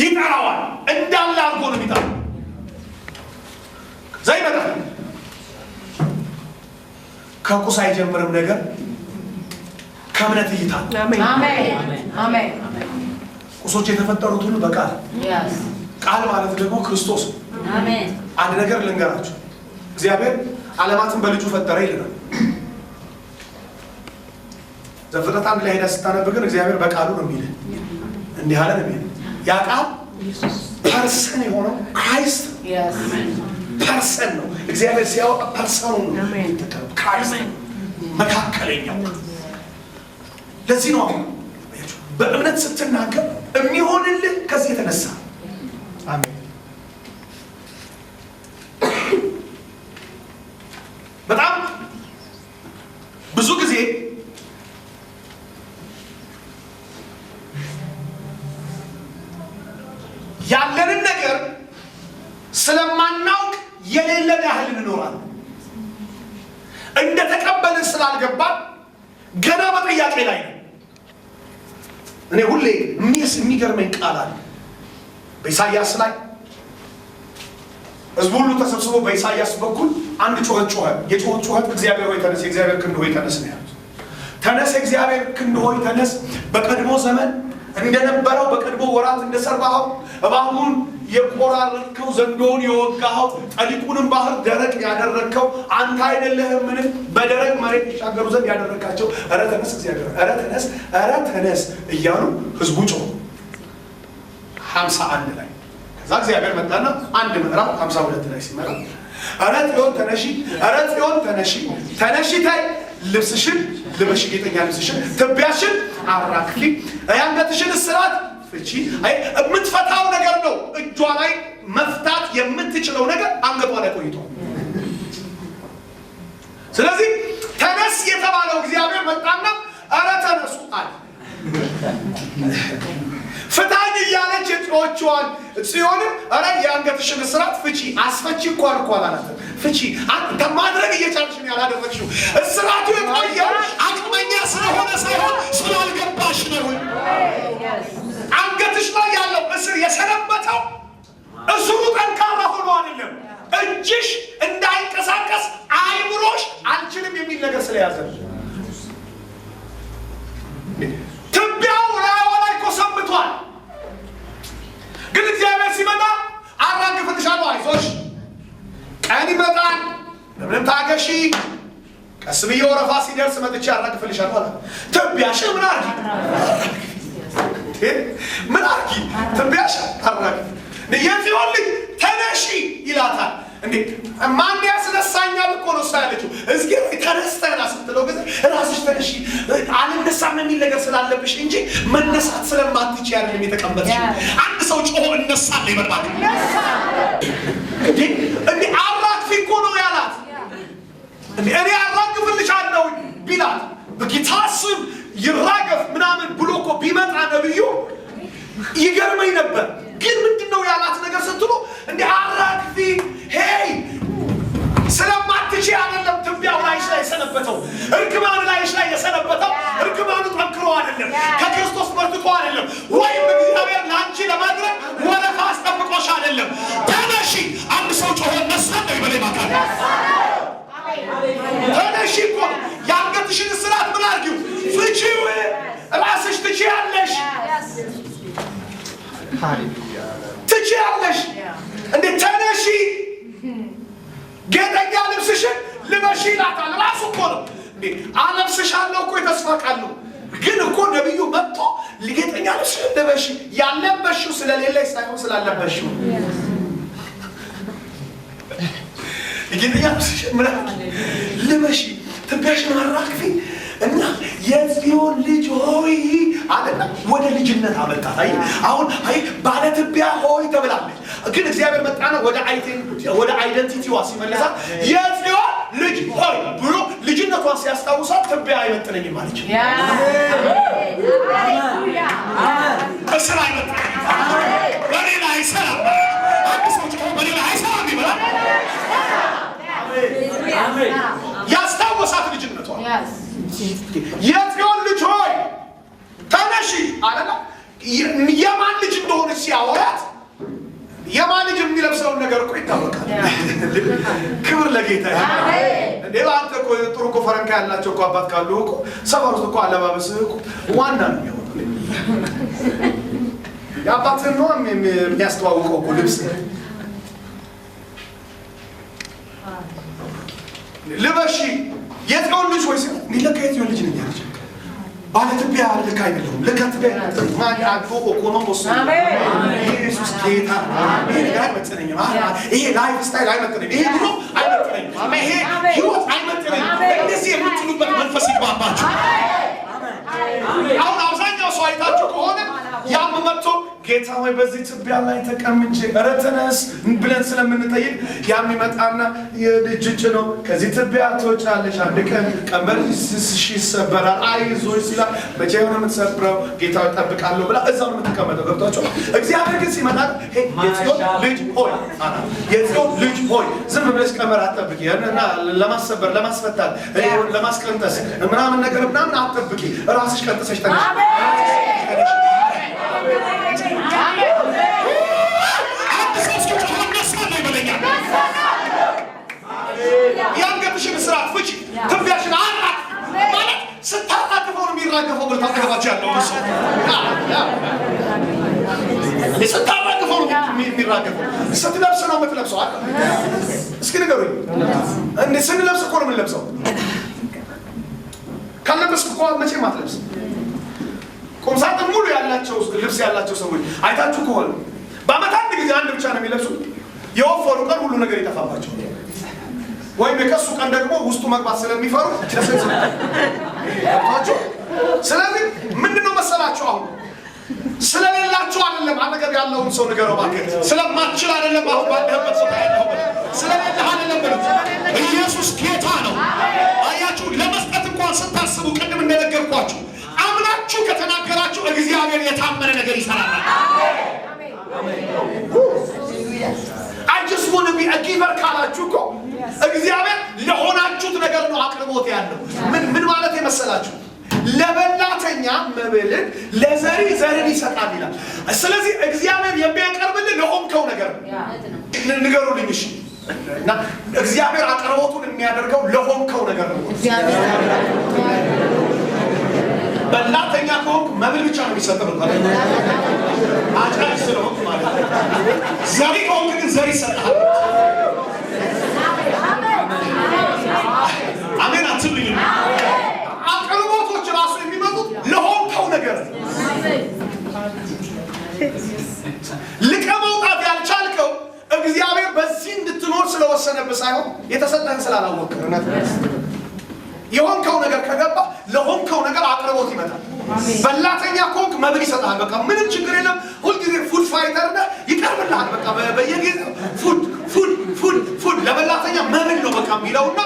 ይጠራዋል። እንዳለ አድርጎ ነው የሚጠራው። ዘይመጣል ከቁስ አይጀምርም ነገር ከእምነት እይታ አሜን አሜን። ቁሶች የተፈጠሩት ሁሉ በቃል ቃል ማለት ደግሞ ክርስቶስ አሜን። አንድ ነገር ልንገራችሁ እግዚአብሔር ዓለማትን በልጁ ፈጠረ ይላል ዘፍጥረት 1 ላይ ሄዳ ስታነብ ግን እግዚአብሔር በቃሉ ነው የሚል እንዲህ አለ ነው የሚል ያ ቃል ፐርሰን የሆነው ክራይስት ፐርሰን ነው። እግዚአብሔር ሲያወጣ ፐርሰኑ ነው ክራይስት መካከለኛው። ለዚህ ነው በእምነት ስትናገር የሚሆንልህ ከዚህ የተነሳ አሜን። በጣም ብዙ ጊዜ ያለንን ነገር ስለማናውቅ የሌለን ያህል እንኖራለን። እንደተቀበልን ስላልገባን ገና በጥያቄ ላይ ነው። እኔ ሁሌ የሚገርመኝ ቃል አለ በኢሳይያስ ላይ ሕዝቡ ሁሉ ተሰብስቦ በኢሳይያስ በኩል አንድ ጩኸት ጮኸ። የጮኸት ጩኸት እግዚአብሔር ሆይ ተነስ፣ የእግዚአብሔር ክንድ ሆይ ተነስ ነው ያሉት። ተነስ የእግዚአብሔር ክንድ ሆይ ተነስ፣ በቀድሞ ዘመን እንደነበረው በቀድሞ ወራት እንደሰራኸው እባቡን የቆራረጥከው ዘንዶውን የወጋኸው ጠሊቁንም ባህር ደረቅ ያደረግከው አንተ አይደለህምን? በደረቅ መሬት ይሻገሩ ዘንድ ያደረግካቸው ኧረ ተነስ እግዚአብሔር ኧረ ተነስ ኧረ ተነስ እያሉ ህዝቡ ጮሁ 51 ላይ። ከዛ እግዚአብሔር መጣና አንድ ምዕራፍ 52 ላይ ሲመራ ኧረ ጽዮን ተነሺ ኧረ ጽዮን ተነሺ ተነሺ ታይ ልብስሽን ልበሽ ጌጠኛ ልብስሽን ትቢያሽን አራክፊ የአንገትሽን እስራት ፍቺ። የምትፈታው ነገር ነው እጇ ላይ መፍታት የምትችለው ነገር አንገቷ ላይ ቆይቷል። ስለዚህ ተነስ የተባለው እግዚአብሔር መጣና አረ ተነሱ አለ። ፍታኝ እያለች የጮኸችዋን ጽዮንን አረ የአንገትሽን እስራት ፍቺ አስፈቺ እኮ አላላትም። ፍቺ አንተ ማድረግ እየቻልሽ ነው ያላደረግሽው። እስራቱ የቆየው አቅመኛ ስለሆነ ሳይሆን ስላልገባሽ ነው። አንገትሽ ላይ ያለው እስር የሰነበተው እስሩ ጠንካራ ሆኖ አይደለም። እጅሽ እንዳይንቀሳቀስ አይምሮሽ አልችልም የሚል ነገር ስለያዘ ትቢያው ላይ እኮ ሰንብቷል። ግን እግዚአብሔር ሲመጣ አራግፍልሻለሁ፣ አይዞሽ፣ ቀን ይመጣል፣ ምንም ታገሺ፣ ቀስ ብዬ ወረፋ ሲደርስ መጥቼ አራግፍልሻለሁ አለ። ትቢያሽ ምን አርጊ ምን አርጊ ትቢያሽ አራግፍ። የጽዮን ልጅ ተነሺ ይላታል። እንዴ ማን ያስነሳኛል እኮ ነው ያለችው። እስኪ ተነስተና ስትለው ጊዜ ራስሽ ተነሺ አልነሳም የሚል ነገር ስላለብሽ እንጂ መነሳት ስለማትች ያለን የተቀመጥሽ። አንድ ሰው ጮሆ እነሳለሁ ይበርባል። እንዴ አራግፊ እኮ ነው ያላት። እንዴ እኔ አራግፍልሻለሁ ቢላት በጌታ ስም ይራገፍ ምናምን ብሎ እኮ ቢመጣ ነብዩ ይገርመኝ ነበር። ግን ምንድነው ያላት ነገር ስትሉ እንዴ አራግፊ ሄይ ስለማትች አይደለም ትቢያው ላይሽ ላይ የሰነበተው፣ እርግማኑ ላይሽ ላይ የሰነበተው እርግማኑ ጠንክሮ አይደለም፣ ከክርስቶስ በርትቶ አይደለም፣ ወይም እግዚአብሔር ላንቺ ለማድረግ ወረፋ አስጠብቆሽ አይደለም። ተነሺ። አንድ ሰው ጮሆ ነሳለሁ ይበለኝ ማካለ ተነሺ እኮ የአንገትሽን እስራት ምን አድርጊው ፍቺው። ራስሽ ትችያለሽ ትችያለሽ። እንዴ ተነሺ ጌጠኛ ልብስሽን ልበሺ ይላታል። ራሱ እኮ ነው እንዴ አለብስሻለሁ እኮ የተስፋ ቃል ነው። ግን እኮ ነብዩ መጥቶ ጌጠኛ ልብስሽን ልበሺ ያለበሽው ስለሌለሽ ሳይሆን ስላለበሽው ጌጠኛ ልብስሽን ምን ልበሺ ትቢያሽን አራግፊ እና የጽዮን ልጅ ሆይ አለና ወደ ልጅነት አመጣት። አሁን ባለ ትቢያ ሆይ ተብላለች። ግን እግዚአብሔር መጣና ወደ አይደንቲቲዋ ሲመለሳት የጽዮን ልጅ ሆይ ብሎ ልጅነቷን ሲያስታውሳት ትቢያ አይመጥነኝም አለች። እስራ አይመጥነኝም በሌላ አይሰራም። አንድ ሰው በሌላ አይሰራም ይበላል። ያስታወሳት ልጅነቷን የጽዮን ልጅ ሆይ ተነሺ አለና የማን ልጅ እንደሆነች ሲያወራት የማን ልጅ የሚለብሰውን ነገር እኮ ይታወቃል። ክብር ለጌታ ይሁን። እንዴ አንተ እኮ ጥሩ እኮ ፈረንካ ያላቸው እኮ አባት ካሉ እኮ ሰፈር ውስጥ እኮ አለባበስህ እኮ ዋና ነው የሚሆነው። የአባትህን ነው የሚያስተዋውቀው እኮ ልብስ ልበሺ የጽዮን ልጅ ወይ ሲል ለካ የጽዮን ልጅ ነኝ አለች። ባለ ትቢያ ልክ አይደለሁም። ልክ ትቢያ ማን አጥቶ ኢኮኖሚስ ኢየሱስ ጌታ ይሄ ጋር አይመጥነኝም። ይሄ ላይፍ ስታይል አይመጥነኝም። ይሄ ብሎ አይመጥነኝም። ይሄ ህይወት አይመጥነኝም። እንደዚህ የምትሉበት መንፈስ ይባባችሁ። አሁን አብዛኛው ሰው አይታችሁ ከሆነ ያም መጥቶ ጌታ ሆይ በዚህ ትቢያ ላይ ተቀምጬ ኧረ ተነስ ብለን ስለምንጠይቅ ያም ይመጣና የልጅ ነው ከዚህ ትቢያ ትወጫለሽ፣ አንድ ቀን ቀንበርሽ ይሰበራል፣ አይዞሽ ሲላል መቼ ነው የምትሰብረው? ጌታ ይጠብቃለሁ ብላ እዛው ነው የምትቀመጠው። ገብቷቸው እግዚአብሔር ግን ሲመጣ የጽዮን ልጅ ሆይ የጽዮን ልጅ ሆይ ዝም ብለሽ ቀመር አትጠብቂ፣ እና ለማሰበር ለማስፈታት ለማስቀንጠስ ምናምን ነገር ምናምን አትጠብቂ፣ ራስሽ ቀንጥሰሽ ተነሽ። የአንገትሽን እስራት ፍቺ ትቢያሽን አራግፊ ማለት ስታራግፈው ነው የሚራገፈው። ብር ታጠገባቸው ያለው ሰው ስታራግፈው ነው የሚራገፈው። ስትለብስ ነው የምትለብሰው አይደል? እስኪ ንገሩኝ። እንዴ ስንለብስ እኮ ነው የምንለብሰው። ካልለበስክ እኮ መቼም አትለብስም። ቁምሳጥን ሙሉ ያላቸው ልብስ ያላቸው ሰዎች አይታችሁ ከሆነ በአመት አንድ ጊዜ አንድ ብቻ ነው የሚለብሱት። የወፈሩ ቀን ሁሉ ነገር ይጠፋባቸው፣ ወይም የከሱ ቀን ደግሞ ውስጡ መግባት ስለሚፈሩ ታቸው። ስለዚህ ምንድነው መሰላችሁ አሁን ስለሌላችሁ አይደለም። አጠገብ ያለውን ሰው ንገረው እባክህ። ስለማትችል አይደለም። አሁን ባለህበት ሰው ያለው ስለሌለህ አይደለም። ኢየሱስ ጌታ ነው። እግዚአብሔር የታመነ ነገር ይሰራል። I just want to be a giver ካላችሁ እኮ እግዚአብሔር ለሆናችሁት ነገር ነው አቅርቦት ያለው። ምን ማለት የመሰላችሁ ለበላተኛ መብልን ለዘሪ ዘርን ይሰጣል ይላል። ስለዚህ እግዚአብሔር የሚያቀርብልን ለሆንከው ነገር ነው። ንገሩልኝ እሺ። እና እግዚአብሔር አቅርቦቱን የሚያደርገው ለሆንከው ነገር ነው። በላተኛ ከሆንክ መብል ብቻ ነው የሚሰጥህ ማለት ነው። አጫጭ ስለሆንክ ማለት ነው። ዘሪ ከሆንክ ግን ዘሪ ይሰጣል። አሜን አትሉኝም? አቅርቦቶች ራሱ የሚመጡት ለሆንከው ነገር ነው። ልቀ መውጣት ያልቻልከው እግዚአብሔር በዚህ እንድትኖር ስለወሰነብህ ሳይሆን የተሰጠህን ስላላወቅህ። የሆንከው ነገር ከገባ ለሆንከው ነገር አቅርቦት ይመጣል። በላተኛ ከሆንክ መብል ይሰጣል። በቃ ምንም ችግር የለም። ሁልጊዜ ፉድ ፋይተር ነህ፣ ይቀርብልሃል። በቃ በየጊዜው ፉድ ለበላተኛ መብል ነው በቃ የሚለውና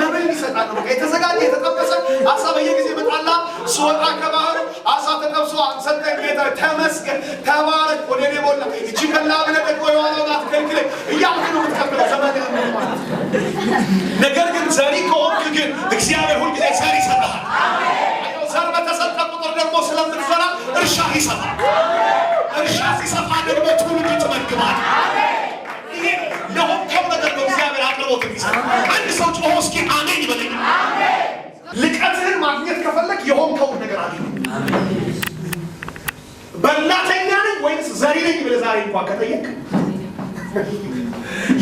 መብል ይሰጣል ነው። በቃ የተዘጋጀ የተጠበሰ አሳ በየጊዜው ይመጣላ። ስወጣ ከባህሩ አሳ ተጠብሶ ሰጠኝ ጌታ ተመስገን ተባረክ ወደ እኔ ሞላ እቺ ከላ ብለህ ደግሞ የዋለውን አትከልክለኝ እያልክ ነው የምትቀበለው ዘመን ማለት። ነገር ግን ዘሪ ከሆንክ ግን እግዚአብሔር ሁልጊዜ ዘር ይሰጣል። ዘር በተሰጠ ቁጥር ደግሞ ስለምትፈራ እርሻ ይሰጣል። እርሻ ሲሰፋ ደግሞ ትውልድ ትመግባለህ። ይሄ ለሆንከው ነገር ነው እግዚአብሔር አቅርቦት የሚሰጠው። አንድ ሰው ጮሆ እስኪ አሜን ይበለኝ። ልቀትህን ማግኘት ከፈለግ የሆንከውን ነገር አግኝ። በላተኛ ነኝ ወይስ ዘሪ ነኝ ብለህ ዛሬ እንኳን ከጠየቅ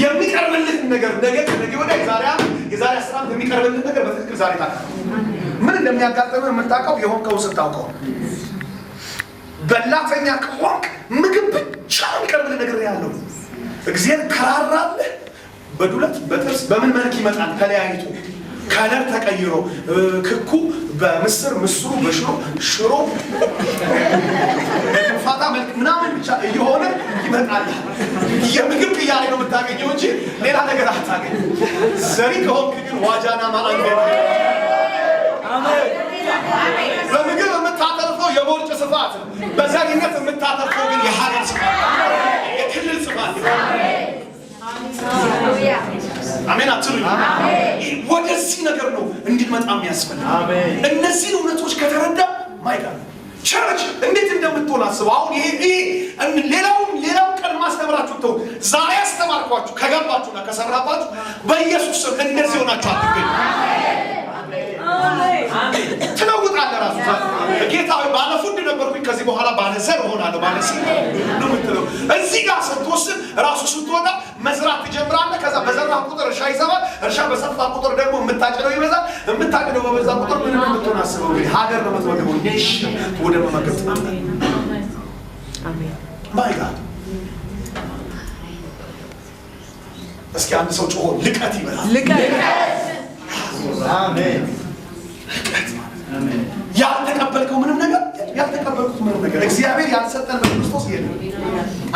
የሚቀርብልህን ነገር ነገ ከነገ ወዲያ የዛሬ 10 ዓመት የሚቀርብልህን ነገር በትክክል ዛሬ ታውቃለህ። ምን እንደሚያጋጥምህ የምታውቀው የሆንከውን ስታውቀው። በላተኛ ከሆንክ ምግብ ብቻ የሚቀርብልህ ነገር ያለው እግዚአብሔር ከራራለህ። በዱለት በጥርስ በምን መልክ ይመጣል? ተለያይቶ ከለር ተቀይሮ ክኩ በምስር ምስሩ በሽሮ ሽሮ ፋታ መልክ ምናምን ብቻ እየሆነ ይመጣል። የምግብ ቅያሬ ነው የምታገኘው እንጂ ሌላ ነገር አታገኝ። ዘሪ ከሆንክ ግን ዋጃና ማአንገ በምግብ የምታተርፈው የቦርጭ ስፋት ነው። በዘሪነት የምታተርፈው ግን የሀገር ስፋት የክልል ስፋት። አሜን አትሉኝ? ወደዚህ ነገር ነው እንድንመጣ የሚያስፈልግ። እነዚህን እውነቶች ከተረዳ ማይዳ ቸርች እንዴት እንደምትሆን አስበው። አሁን ይሄ ሌላው ቀን ማስተምራችሁ ተው። ዛሬ አስተማርኳችሁ ከገባችሁና ከሰራባችሁ በኢየሱስ ስም እንደዚህ ሆናችሁ አትገኙ። ትለውጣለህ ራሱ ጌታ ሆይ ባለ ፉድ ነበርኩኝ ከዚህ በኋላ ባለ ዘር እሆናለሁ ባለ ሲል ነው የምትለው። እዚህ ጋር ስትወስን ራሱ ስትወጣ መዝራት ትጀምራለህ። ከዛ በዘራ ቁጥር እርሻ ይሰባል። እርሻ በሰፋ ቁጥር ደግሞ የምታጭደው ይበዛል። የምታጭደው በበዛ ቁጥር ምን እንደምትሆን አስበው። እንግዲህ ሀገር ነው የምትወደው ኔሽን ወደ መመገብ ትመጣለህ። አሜን ማይ ጋድ። እስኪ አንድ ሰው ጮሆ ልቀት ይበላል። ልቀት አሜን። ያልተቀበልከው ምንም ነገር ያልተቀበልኩት ምንም ነገር እግዚአብሔር ያልሰጠን በክርስቶስ የለም።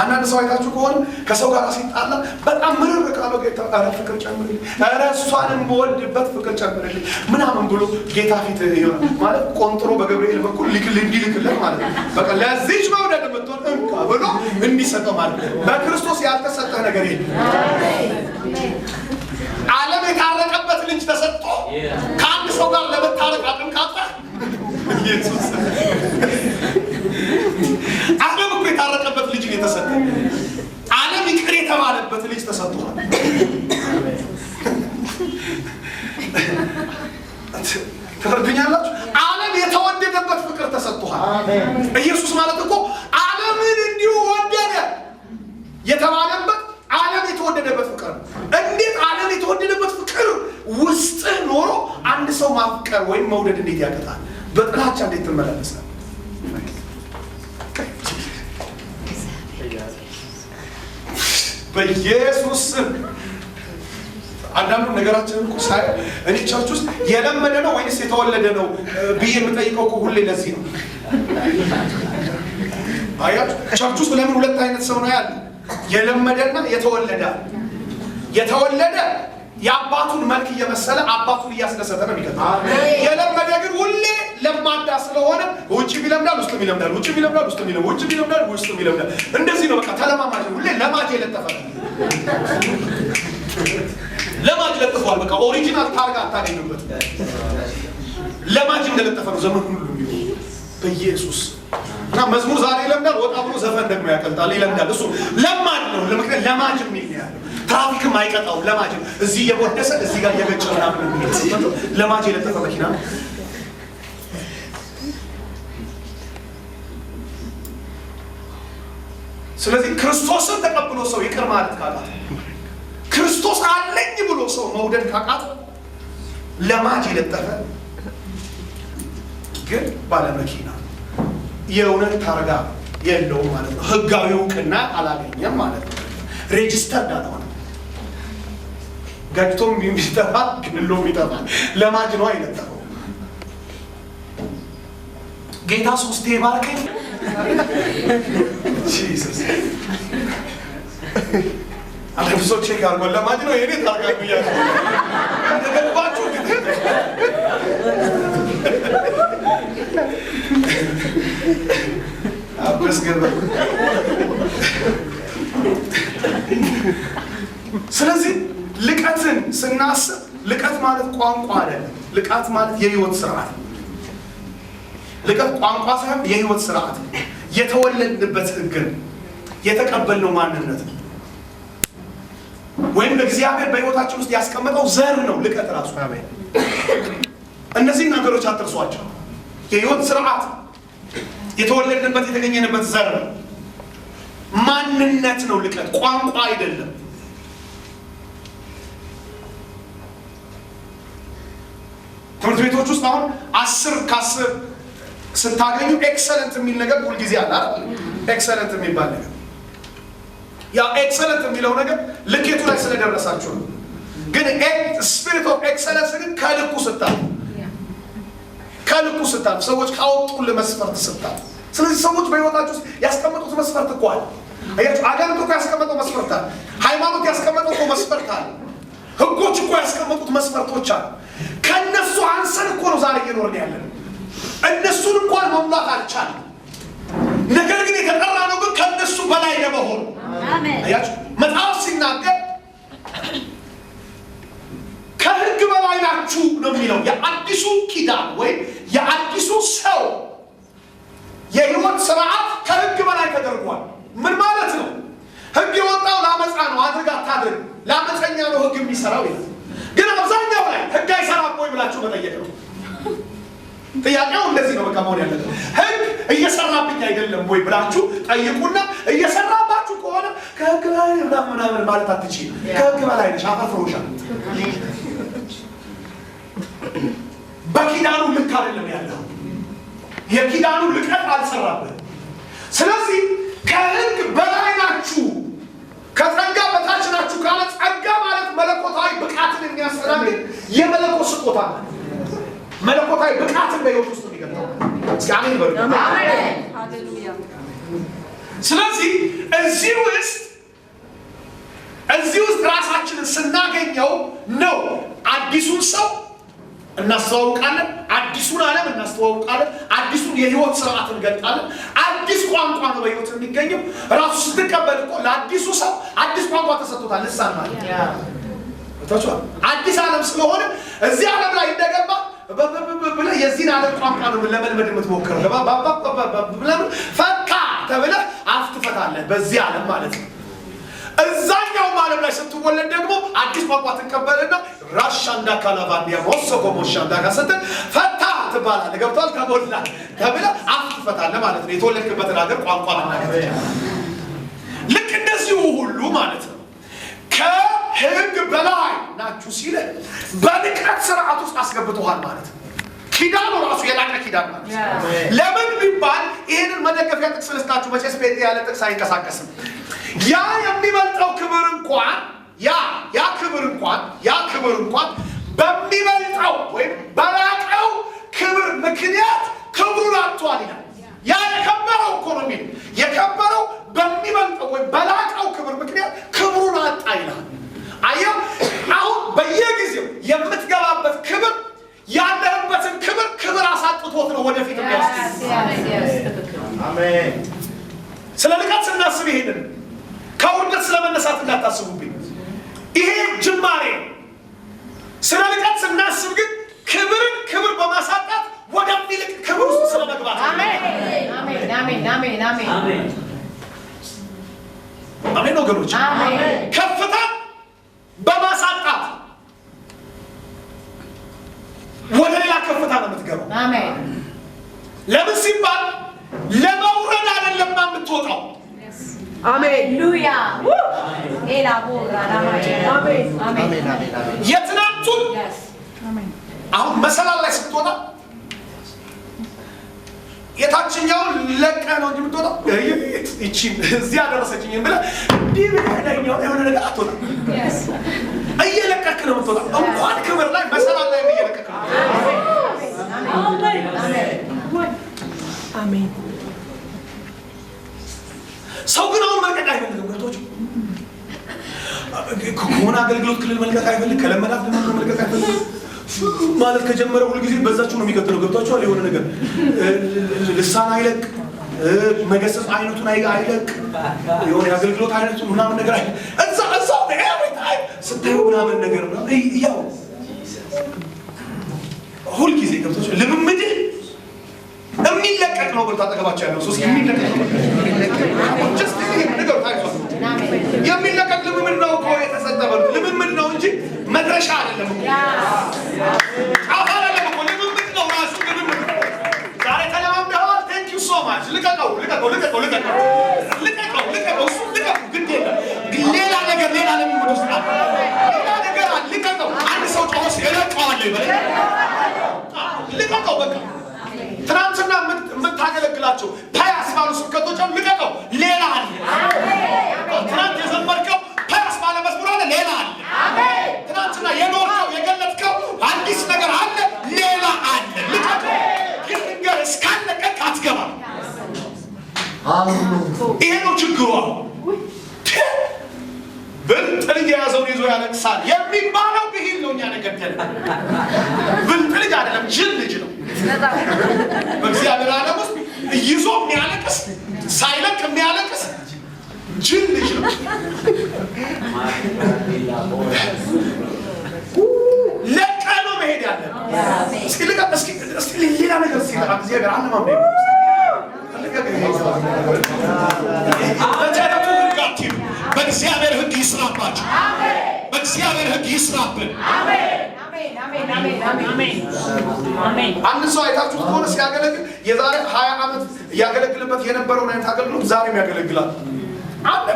አንዳንድ ሰው አይታችሁ ከሆነ ከሰው ጋር ሲጣላ በጣም ምርር ካለው ጌታ ኧረ ፍቅር ጨምርልኝ፣ ኧረ እሷንም በወድበት ፍቅር ጨምርልኝ ምናምን ብሎ ጌታ ፊት ይሆናል ማለት ቆንጥሮ በገብርኤል በኩል እንዲልክለት ማለት ነው። በቃ ለዚች መውደድ የምትሆን እንካ ብሎ እንዲሰጠው ማለት ነው። በክርስቶስ ያልተሰጠህ ነገር የለም። ዓለም የታረቀበት ልጅ ተሰጥቶ ከአንድ ሰው ጋር ለመታረቅ አቅም ካጣ ኢየሱስ ዓለም እኮ የታረቀበት ልጅ ነው የተሰጠ። ዓለም ይቅር የተባለበት ልጅ ተሰጥቷል። ተረዱኛላችሁ? ዓለም የተወደደበት ፍቅር ተሰጥቷል። ኢየሱስ ማለት እኮ ዓለምን እንዲሁ ወደደ የተባለበት ዓለም የተወደደበት ፍቅር ነው። እንዴት ዓለም የተወደደበት ፍቅር ውስጥ ኖሮ አንድ ሰው ማፍቀር ወይም መውደድ እንዴት ያቀጣል? በጥላቻ እንዴት ትመላለሳለህ? በኢየሱስ አንዳንዱ ነገራችንን እኮ ሳይ እኔ ቸርች ውስጥ የለመደ ነው ወይስ የተወለደ ነው ብዬ የምጠይቀው እኮ ሁሌ ለዚህ ነው። አያችሁ ቸርች ውስጥ ለምን ሁለት አይነት ሰው ነው ያለው? የለመደና የተወለደ። የተወለደ የአባቱን መልክ እየመሰለ አባቱን እያስደሰተ ነው የሚቀጥለው። የለመደ ግን ሁሌ ለማዳ ስለሆነ ውጭ ቢለምዳል ውስጥ ቢለምዳል ውጭ ቢለምዳል ውስጥ ቢለምዳል ውጭ ቢለምዳል ውስጥ ቢለምዳል እንደዚህ ነው በቃ ተለማማጅ ሁሌ ለማጅ የለጠፈ ለማጅ ለጥፏል በቃ ኦሪጂናል ታርጋ አታገኙበት ለማጅ እንደለጠፈ ነው ዘመን ሁሉ በኢየሱስ እና መዝሙር ዛሬ ይለምዳል ወጣ ብሎ ዘፈን ደግሞ ያቀልጣል ይለምዳል እሱ ለማጅ ነው ለምክንያት ለማጅ ምን ያለው ትራፊክም አይቀጣው ለማጅ እዚህ እየወደሰ እዚህ ጋር እየገጨ ምናምን ለማጅ የለጠፈ መኪና ስለዚህ ክርስቶስን ተቀብሎ ሰው ይቅር ማለት ካቃተ ክርስቶስ አለኝ ብሎ ሰው መውደድ ካቃተ ለማጅ የለጠፈ ግን ባለ መኪና የእውነት ታርጋ የለውም ማለት ነው ህጋዊ እውቅና አላገኘም ማለት ነው ሬጂስተር ዳታው ገጭቶም ቢሚስተፋ ግንሎም ይጠፋል ለማጅ ነው አይለጠፈው ጌታ ሶስቴ ባርከኝ ጂሰስ አለብሶቼ ጋር ለማጅ ነው የኔ ታርጋ ነው እንደገባችሁ አብስ ገባ ስለዚህ ልቀትን ስናስብ ልቀት ማለት ቋንቋ አይደለም ልቀት ማለት የህይወት ስርዓት ልቀት ቋንቋ ሳይሆን የህይወት ስርዓት የተወለድንበት ህግ የተቀበልነው ማንነት ወይም እግዚአብሔር በህይወታችን ውስጥ ያስቀመጠው ዘር ነው ልቀት ራሱ አሜን እነዚህ ነገሮች አትርሷቸው የህይወት ስርዓት የተወለድንበት የተገኘንበት ዘር ነው ማንነት ነው ልቀት ቋንቋ አይደለም ትምህርት ቤቶች ውስጥ አሁን 10 ከ10 ስታገኙ ኤክሰለንት የሚል ነገር ሁሉ ጊዜ አለ አይደል ኤክሰለንት የሚባል ነገር ያ ኤክሰለንት የሚለው ነገር ልኬቱ ላይ ስለደረሳችሁ ነው ግን ስፒሪት ኦፍ ኤክሰለንስ ግን ከልኩ ስታል ሰዎች ካወጡልህ መስፈርት ስታል ስለዚህ ሰዎች በህይወታቸው ውስጥ ያስቀመጡት መስፈርት እኮ አለ አያችሁ አጋንንት እኮ ያስቀመጠው መስፈርት አለ ሃይማኖት ያስቀመጠው እኮ መስፈርት አለ ህጎች እኮ ያስቀመጡት መስፈርቶች አሉ ከነሱ አንሰን እኮ ነው ዛሬ እየኖርን ያለን እነሱን እንኳን መሙላት አልቻለም ነገር ግን የተጠራ ነው ግን ከነሱ በላይ ለመሆን አሜን አያችሁ መጽሐፍ ሲናገር ከህግ በላይ ናችሁ ነው የሚለው የአዲሱ ኪዳን ወይ የአዲሱ ሰው የህይወት ስርዓት ከህግ በላይ ተደርጓል ምን ማለት ነው ህግ የወጣው ለአመፃ ነው አድርግ አታድርግ ለአመፀኛ ነው ህግ የሚሰራው ይላል ግን አብዛኛው ላይ ህግ አይሰራም ወይ ብላችሁ መጠየቅ ነው ጥያቄው እንደዚህ ነው በቃ መሆን ያለበት ህግ እየሰራብኝ አይደለም ወይ ብላችሁ ጠይቁና እየሰራባችሁ ከሆነ ከህግ በላይ ምናምን ማለት አትችልም ከህግ በላይ ነሽ አፈፍሮሻል በኪዳኑ ልክ አይደለም ያለው የኪዳኑ ልቀት አልሰራበት ስለዚህ ከህግ በላይ ናችሁ ከጸጋ በታች ናችሁ ካለ ጸጋ ማለት መለኮታዊ ብቃትን የሚያስተናግድ የመለኮት ስጦታ ነው መለኮታዊ ብቃትን በህይወት ውስጥ የሚገኘው እስኪ አሜን በሉ አሜን ሃሌሉያ ስለዚህ እዚህ ውስጥ ራሳችንን ስናገኘው ነው አዲሱን ሰው እናስተዋውቃለን አዲሱን ዓለም እናስተዋውቃለን አዲሱን የህይወት ስርዓት እንገልጣለን አዲስ ቋንቋ ነው በህይወት የሚገኘው ራሱ ስትቀበል እኮ ለአዲሱ ሰው አዲስ ቋንቋ ተሰጥቶታል ልሳን ማለት ታውቃለህ አዲስ ዓለም ስለሆነ እዚህ ዓለም ላይ እንደገባ ብለህ የዚህን ዓለም ቋንቋ ነው ለመልመድ የምትሞክረው ለምን ፈካ ተብለህ አፍ ትፈታለህ በዚህ ዓለም ማለት ነው እዛኛው ዓለም ላይ ስትወለድ ደግሞ አዲስ ቋንቋ ትቀበልና ራሻንዳ ካላባንዲያ ሞሶኮ ሞሻንዳ ጋሰተ ፈታ ትባላለህ ገብቷል ከቦላ ተብለህ አፍ ትፈታለህ ማለት ነው የተወለድክበትን ሀገር ቋንቋ መናገር ልክ እንደዚሁ ሁሉ ማለት ነው ከህግ በላይ ናችሁ ሲል በልቀት ስርዓት ውስጥ አስገብቶሃል ማለት ነው ኪዳኑ ራሱ የላቀ ኪዳን ማለት ለምን ቢባል ይሄንን መደገፊያ ጥቅስ ልስጣችሁ መቼስ ጴንጤ ያለ ጥቅስ አይንቀሳቀስም ያ የሚበልጠው ክብር እንኳን ያ ክብር እንኳን በሚበልጠው ወይም በላቀው ክብር ምክንያት ክብሩን አጥቷል ይላል ያ የከበረው እኮ ነው የሚል የከበረው በሚበልጠው ወይም በላቀው ክብር ምክንያት ክብሩን አጣ ይላል አየው አሁን በየጊዜው የምትገባበት ክብር ያለህበትን ክብር አሳጥቶት ነው ወደ አሜን። ስለ ንቃት ስናስብ ይሄንን ከውርደት ስለመነሳት እንዳታስቡብኝ። ይሄ ጅማሬ። ስለ ንቃት ስናስብ ግን ክብርን ክብር በማሳጣት ወደሚልቅ ክብር ውስጥ ስለመግባት። አሜን አሜን አሜን አሜን አሜን አሜን ወገኖች። ከፍታ በማሳጣት ወደ ሌላ ከፍታ ነው የምትገባው። አሜን። ለምን ሲባል ለመውረድ አይደለም የምትወጣው። አሜን ሉያ ሌላ ቦራ አሜን አሜን የትናንቱን አሁን መሰላል ላይ ስትወጣ የታችኛውን ለቀ ነው እንጂ የምትወጣው እቺን እዚህ አደረሰችኝ ብለህ እንዲህ ብለኛው የሆነ ነገር አትወጣም። እየለቀክ ነው የምትወጣው። እንኳን ክብር ላይ መሰላል ላይ እየለቀክ ነው። አሜን። ሰው ግን አሁን መልቀቅ አይፈልግም። ገብቶች ከሆነ አገልግሎት ክልል መልቀቅ አይፈልግ፣ ከለመዳት ደግሞ መልቀቅ አይፈልግ ማለት ከጀመረ ሁሉ ጊዜ በዛችሁ ነው የሚቀጥለው። ገብቷችኋል? የሆነ ነገር ልሳን አይለቅ፣ መገሰጽ አይነቱን አይለቅ፣ የሆነ የአገልግሎት አይነቱን ምናምን ነገር አይለቅ። እዛ ስታዩ ምናምን ነገር ያው ሁል ጊዜ ገብቷችኋል? ልምምድ የሚለቀቅ ነው። ብርታ አጠገባቸው ያለው ሶስት የሚለቀቅ ነው። የሚለቀቅ ልምምድ ነው እኮ የተሰጠበው ልምምድ ነው እንጂ መድረሻ አይደለም እኮ ጫፍ አይደለም እኮ ልምምድ ነው ራሱ ልምምድ። ዛሬ ተለማምደዋል። ቴንክ ዩ ሶ ማች። ልቀቀው ልቀቀው ልቀቀው ልቀቀው ልቀቀው ልቀቀው እሱ ልቀቀው። ግድ የለም ሌላ ነገር ሌላ ልምምድ ውስጥ አለ። ሌላ ነገር አለ። ልቀቀው። አንድ ሰው ጮኸ ይለቀዋል ይበል። ልቀቀው በቃ። ትናንትና የምታገለግላቸው ፓያስ ባሉ ስብከቶች ልቀቀው። ሌላ አለ። ትናንት የዘመርከው ፓያስ ባለ መዝሙር አለ። ሌላ አለ። ትናንትና የኖርከው የገለጥከው አዲስ ነገር አለ። ሌላ አለ። ልቀቀው። ግን ነገር እስካለቀቅ አትገባም። ይሄ ነው ችግሯ። ብልጥ ልጅ የያዘውን ይዞ ያለቅሳል የሚባለው ብሂል ነው። እኛ ነገደለ ብልጥ ልጅ አይደለም፣ ጅል ልጅ ነው። በእግዚአብሔር ዓለም ውስጥ ይዞ የሚያለቅስ ሳይለቅ የሚያለቅስ ጅል ልጅ ነው። ለቀ ነው መሄድ ያለ። እስኪ ልቀቅ። እስኪ ሌላ ነገር እስኪ እግዚአብሔር አለማም ነው በእግዚአብሔር ሕግ ይስራባችሁ። በእግዚአብሔር ሕግ ይስራብን። አንድ ሰው አይታችሁት ከሆነ ሲያገለግል የዛሬ 20 ዓመት ያገለግልበት የነበረውን አይነት አገልግሎት ዛሬም ያገለግላል።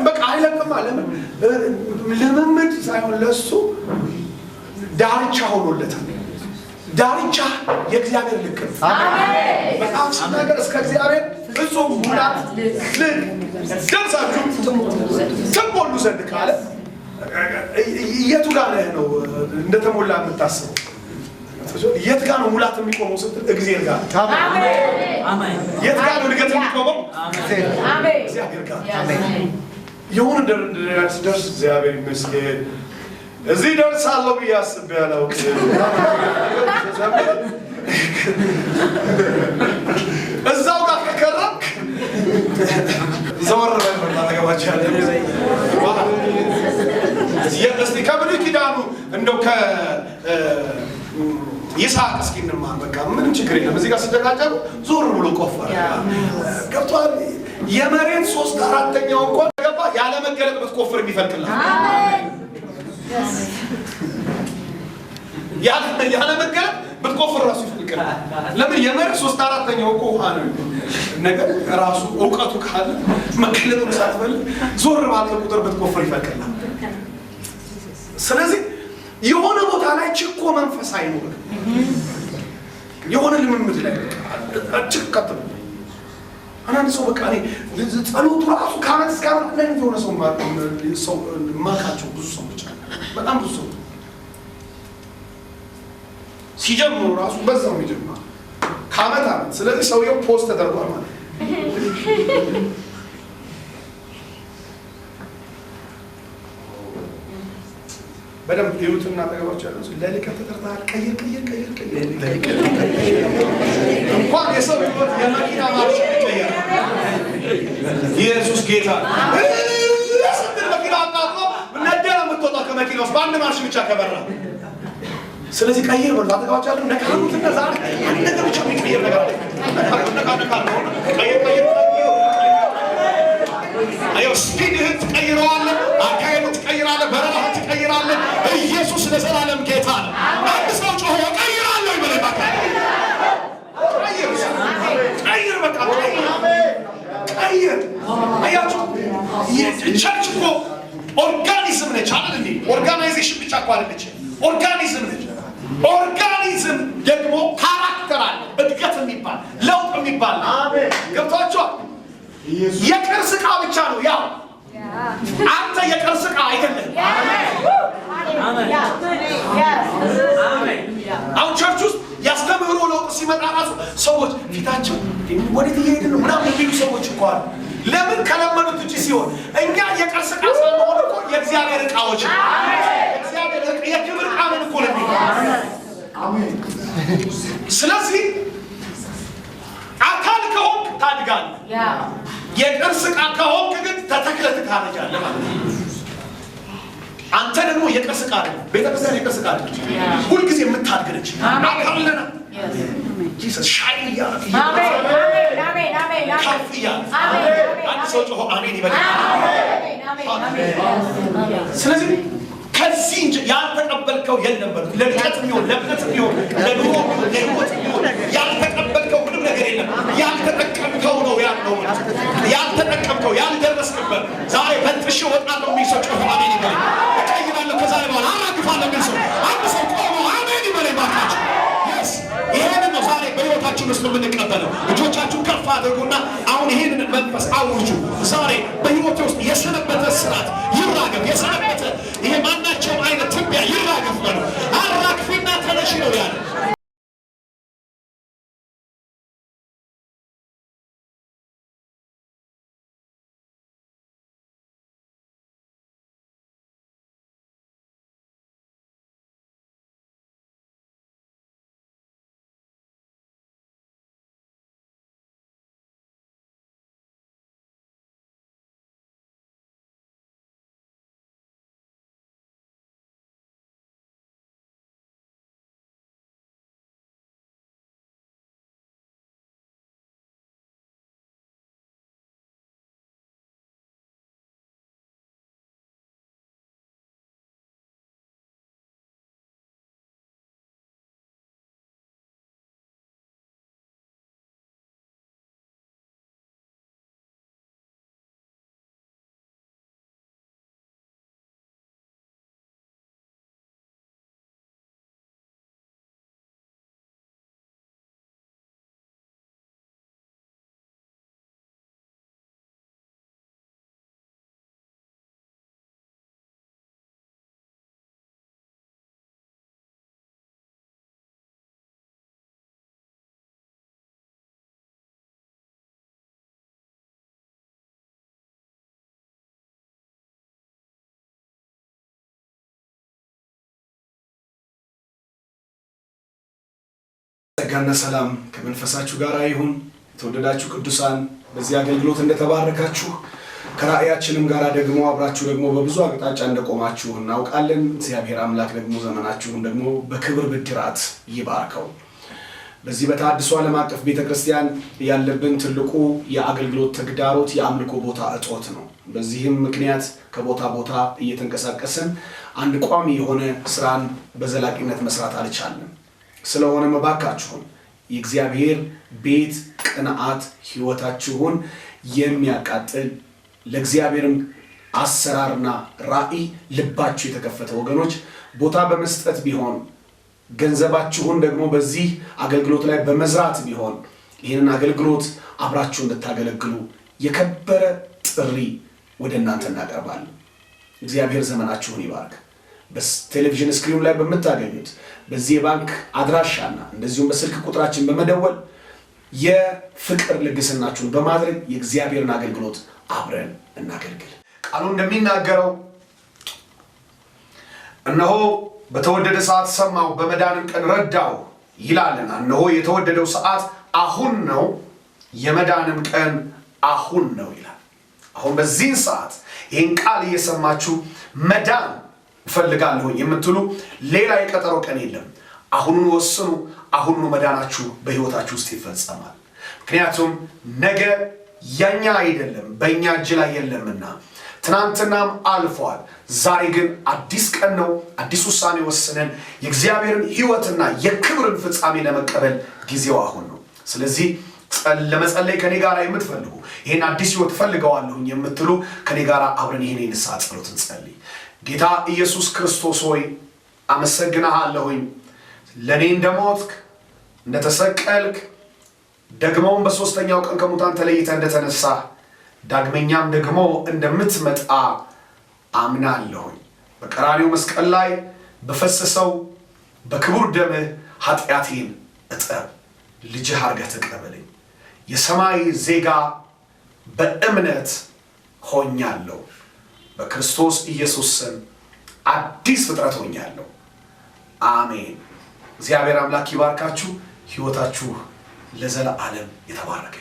በቃ አይለቅም። ለምን? ልምምድ ሳይሆን ለሱ ዳርቻ ሆኖለታል። ዳርቻ የእግዚአብሔር ልክ ነው። በጣም ሲናገር እስከ እግዚአብሔር ፍጹም ሙላት ደርሳችሁ ትሞሉ ዘንድ ካለ የቱ ጋር ነው እንደተሞላ የምታስበው? የት ጋር ነው ሙላት የሚቆመው ስትል እግዚአብሔር ጋር። የት ጋር ነው እድገት የሚቆመው? እግዚአብሔር ጋር። የሆነ ደርስ እግዚአብሔር ይመስገን እዚህ ደርሳለሁ ብዬ አስቤ አላውቅም። እዛው ጋር ከከረምክ ዘወር በል ታጠገባቸው ያለ እስቲ ከብሉይ ኪዳኑ እንደው ከይስሐቅ እስኪ እንማር። በቃ ምንም ችግር የለም። እዚህ ጋር ሲደጋገሩ ዞር ብሎ ቆፈረ። ገብቶሃል? የመሬት 3/4 እንኳን ገባ ያለ መገለጥ ብትቆፍር የሚፈልቅልህ ያለ መገለጥ ብትቆፍር ራሱ ይፈልቅልህ። ለምን? የመሬት 3/4 እኮ ውሃ ነው። ነገር ራሱ እውቀቱ ካለ መገለጡን ሳትፈልግ ዞር ባለ ቁጥር ብትቆፍር ይፈልቅልህ። ስለዚህ የሆነ ቦታ ላይ ችኮ መንፈስ አይኖር። የሆነ ልምምድ ላይ ችከት ነው። አንዳንድ ሰው በቃ እኔ ጸሎቱ ራሱ ከዓመት እስከ ዓመት ለምን የሆነ ሰው ማካቸው ብዙ ሰዎች በጣም ብዙ ሰው ሲጀምሩ ራሱ በዛው የሚጀምሩ ከዓመት ዓመት። ስለዚህ ሰውየው ፖስት ተደርጓል ማለት በደንብ ይሁትና ተገባቸው ያለው ለሊቀት ተጠርተሃል። ቀይር እንኳን የሰው ህይወት የመኪና ማርሽ ይቀየር። ኢየሱስ ጌታ ለስንት መኪና አጣጥሎ ነደረ የምትወጣው ከመኪና ውስጥ በአንድ ማርሽ ብቻ ከበራ። ስለዚህ ቀይር በል ተገባቸው ያለው ነካሩትና ዛሬ አንድ ነገር ብቻ የሚቀየር ነገር አለ። ነካ ቀይር አዮ ስፒድህን ትቀይረዋለህ፣ አካሄድህን ትቀይራለህ፣ በረራህን ትቀይራለህ። ኢየሱስ ለዘላለም ጌታ ነው። አንድ ሰው ጮሆ ቀይራለሁ ይበል። በቃ ቀይር፣ በቃ ቀይር። አያችሁ ቸርች እኮ ኦርጋኒዝም ነች አይደል እንዴ? ኦርጋናይዜሽን ብቻ እኮ አይደለች፣ ኦርጋኒዝም ነች። ኦርጋኒዝም ደግሞ ካራክተር አለ፣ እድገት የሚባል ለውጥ የሚባል ገብቷችኋል? የቅርስ ዕቃ ብቻ ነው ያው አንተ የቅርስ ዕቃ አይደለም። አሁን ቸርች ውስጥ ያስተምህሮ ለውጥ ሲመጣ ራሱ ሰዎች ፊታቸው ወዴት እየሄድን ነው ምናምን የሚሉ ሰዎች እኮ አሉ። ለምን ከለመዱት ውጭ ሲሆን እኛ የቅርስ ዕቃ ሳንሆን እኮ የእግዚአብሔር ዕቃዎች ነው። እግዚአብሔር የክብር ዕቃ ነን እኮ ለሚ ስለዚህ አካል ከሆንክ ታድጋለህ። የቅርስ ዕቃ ከሆንክ ግን ተተክለህ ትካረጃለህ ማለት ነው። አንተ ደግሞ የቅርስ ዕቃ አይደለም። ቤተክርስቲያን የቅርስ ዕቃ አይደለም። ሁልጊዜ የምታድግ ነች። አካል ነን። ጂሰስ ሻይ እያለ ከፍ እያለ አንድ ሰው ጮሆ አሜን ይበል። ስለዚህ ከዚህ እንጂ ያልተቀበልከው የለም በሉት። ለድቀት ቢሆን ለእምነት ቢሆን ለኑሮ ለህይወት ቢሆን ያልተቀበልከው ምንም ነገር የለም። ያልተጠቀምከው ነው ያለው። ያልተጠቀምከው ያልደረስክበት ዛሬ በጥሽ ወጣለሁ የሚል ሰው ጮሆ አሜን ይበል። እቀይራለሁ ከዛሬ በኋላ አራግፋለሁ የሚል ሰው አንድ ሰው ቆሞ አሜን ይበል። ባካችሁ ይሄንን ነው ዛሬ በህይወታችን ውስጥ የምንቀበለው። እጆቻችሁን ከፍ አድርጉና አሁን ይሄንን መንፈስ አውጁ። ዛሬ በህይወት ውስጥ የሰነበተ ስርዓት ይራገፍ። የሰነበተ ይሄ ማናቸውም አይነት ትቢያ ይራገፍ ነው። አራግፊና ተነሺ ነው ያለ። ጸጋና ሰላም ከመንፈሳችሁ ጋር ይሁን። የተወደዳችሁ ቅዱሳን በዚህ አገልግሎት እንደተባረካችሁ ከራእያችንም ጋር ደግሞ አብራችሁ ደግሞ በብዙ አቅጣጫ እንደቆማችሁ እናውቃለን። እግዚአብሔር አምላክ ደግሞ ዘመናችሁን ደግሞ በክብር ብድራት ይባርከው። በዚህ በተሐድሶ ዓለም አቀፍ ቤተክርስቲያን ያለብን ትልቁ የአገልግሎት ተግዳሮት የአምልኮ ቦታ እጦት ነው። በዚህም ምክንያት ከቦታ ቦታ እየተንቀሳቀስን አንድ ቋሚ የሆነ ስራን በዘላቂነት መስራት አልቻልንም። ስለሆነ መባካችሁን የእግዚአብሔር ቤት ቅንዓት ህይወታችሁን የሚያቃጥል ለእግዚአብሔርም አሰራርና ራእይ ልባችሁ የተከፈተ ወገኖች ቦታ በመስጠት ቢሆን ገንዘባችሁን ደግሞ በዚህ አገልግሎት ላይ በመዝራት ቢሆን ይህንን አገልግሎት አብራችሁ እንድታገለግሉ የከበረ ጥሪ ወደ እናንተ እናቀርባለን። እግዚአብሔር ዘመናችሁን ይባርክ። በቴሌቪዥን ስክሪን ላይ በመታገኙት በዚህ ባንክ አድራሻና እንደዚሁም በስልክ ቁጥራችን በመደወል የፍቅር ልግስናችሁን በማድረግ የእግዚአብሔርን አገልግሎት አብረን እናገልግል። ቃሉ እንደሚናገረው እነሆ በተወደደ ሰዓት ሰማሁ፣ በመዳንም ቀን ረዳሁ ይላልና እነሆ የተወደደው ሰዓት አሁን ነው፣ የመዳንም ቀን አሁን ነው ይላል። አሁን በዚህን ሰዓት ይህን ቃል እየሰማችሁ መዳን እፈልጋለሁ የምትሉ ሌላ የቀጠሮ ቀን የለም። አሁኑን ወስኑ። አሁኑኑ መዳናችሁ በሕይወታችሁ ውስጥ ይፈጸማል። ምክንያቱም ነገ ያኛ አይደለም፣ በእኛ እጅ ላይ የለምና። ትናንትናም አልፏል። ዛሬ ግን አዲስ ቀን ነው። አዲስ ውሳኔ ወስነን የእግዚአብሔርን ሕይወትና የክብርን ፍጻሜ ለመቀበል ጊዜው አሁን ነው። ስለዚህ ለመጸለይ ከኔ ጋር የምትፈልጉ ይህን አዲስ ሕይወት ፈልገዋለሁኝ የምትሉ ከኔ ጋር አብረን ይህን የንስሐ ጸሎት እንጸልይ። ጌታ ኢየሱስ ክርስቶስ ሆይ አመሰግናለሁኝ። ለእኔ እንደሞትክ እንደተሰቀልክ ደግሞም በሦስተኛው ቀን ከሙታን ተለይተ እንደተነሳ ዳግመኛም ደግሞ እንደምትመጣ አምናለሁኝ። በቀራንዮ መስቀል ላይ በፈሰሰው በክቡር ደምህ ኃጢአቴን እጠብ፣ ልጅህ አድርገህ ተቀበለኝ። የሰማይ ዜጋ በእምነት ሆኛለሁ። በክርስቶስ ኢየሱስ ስም አዲስ ፍጥረት ሆኛለሁ። አሜን። እግዚአብሔር አምላክ ይባርካችሁ። ሕይወታችሁ ለዘላለም የተባረከ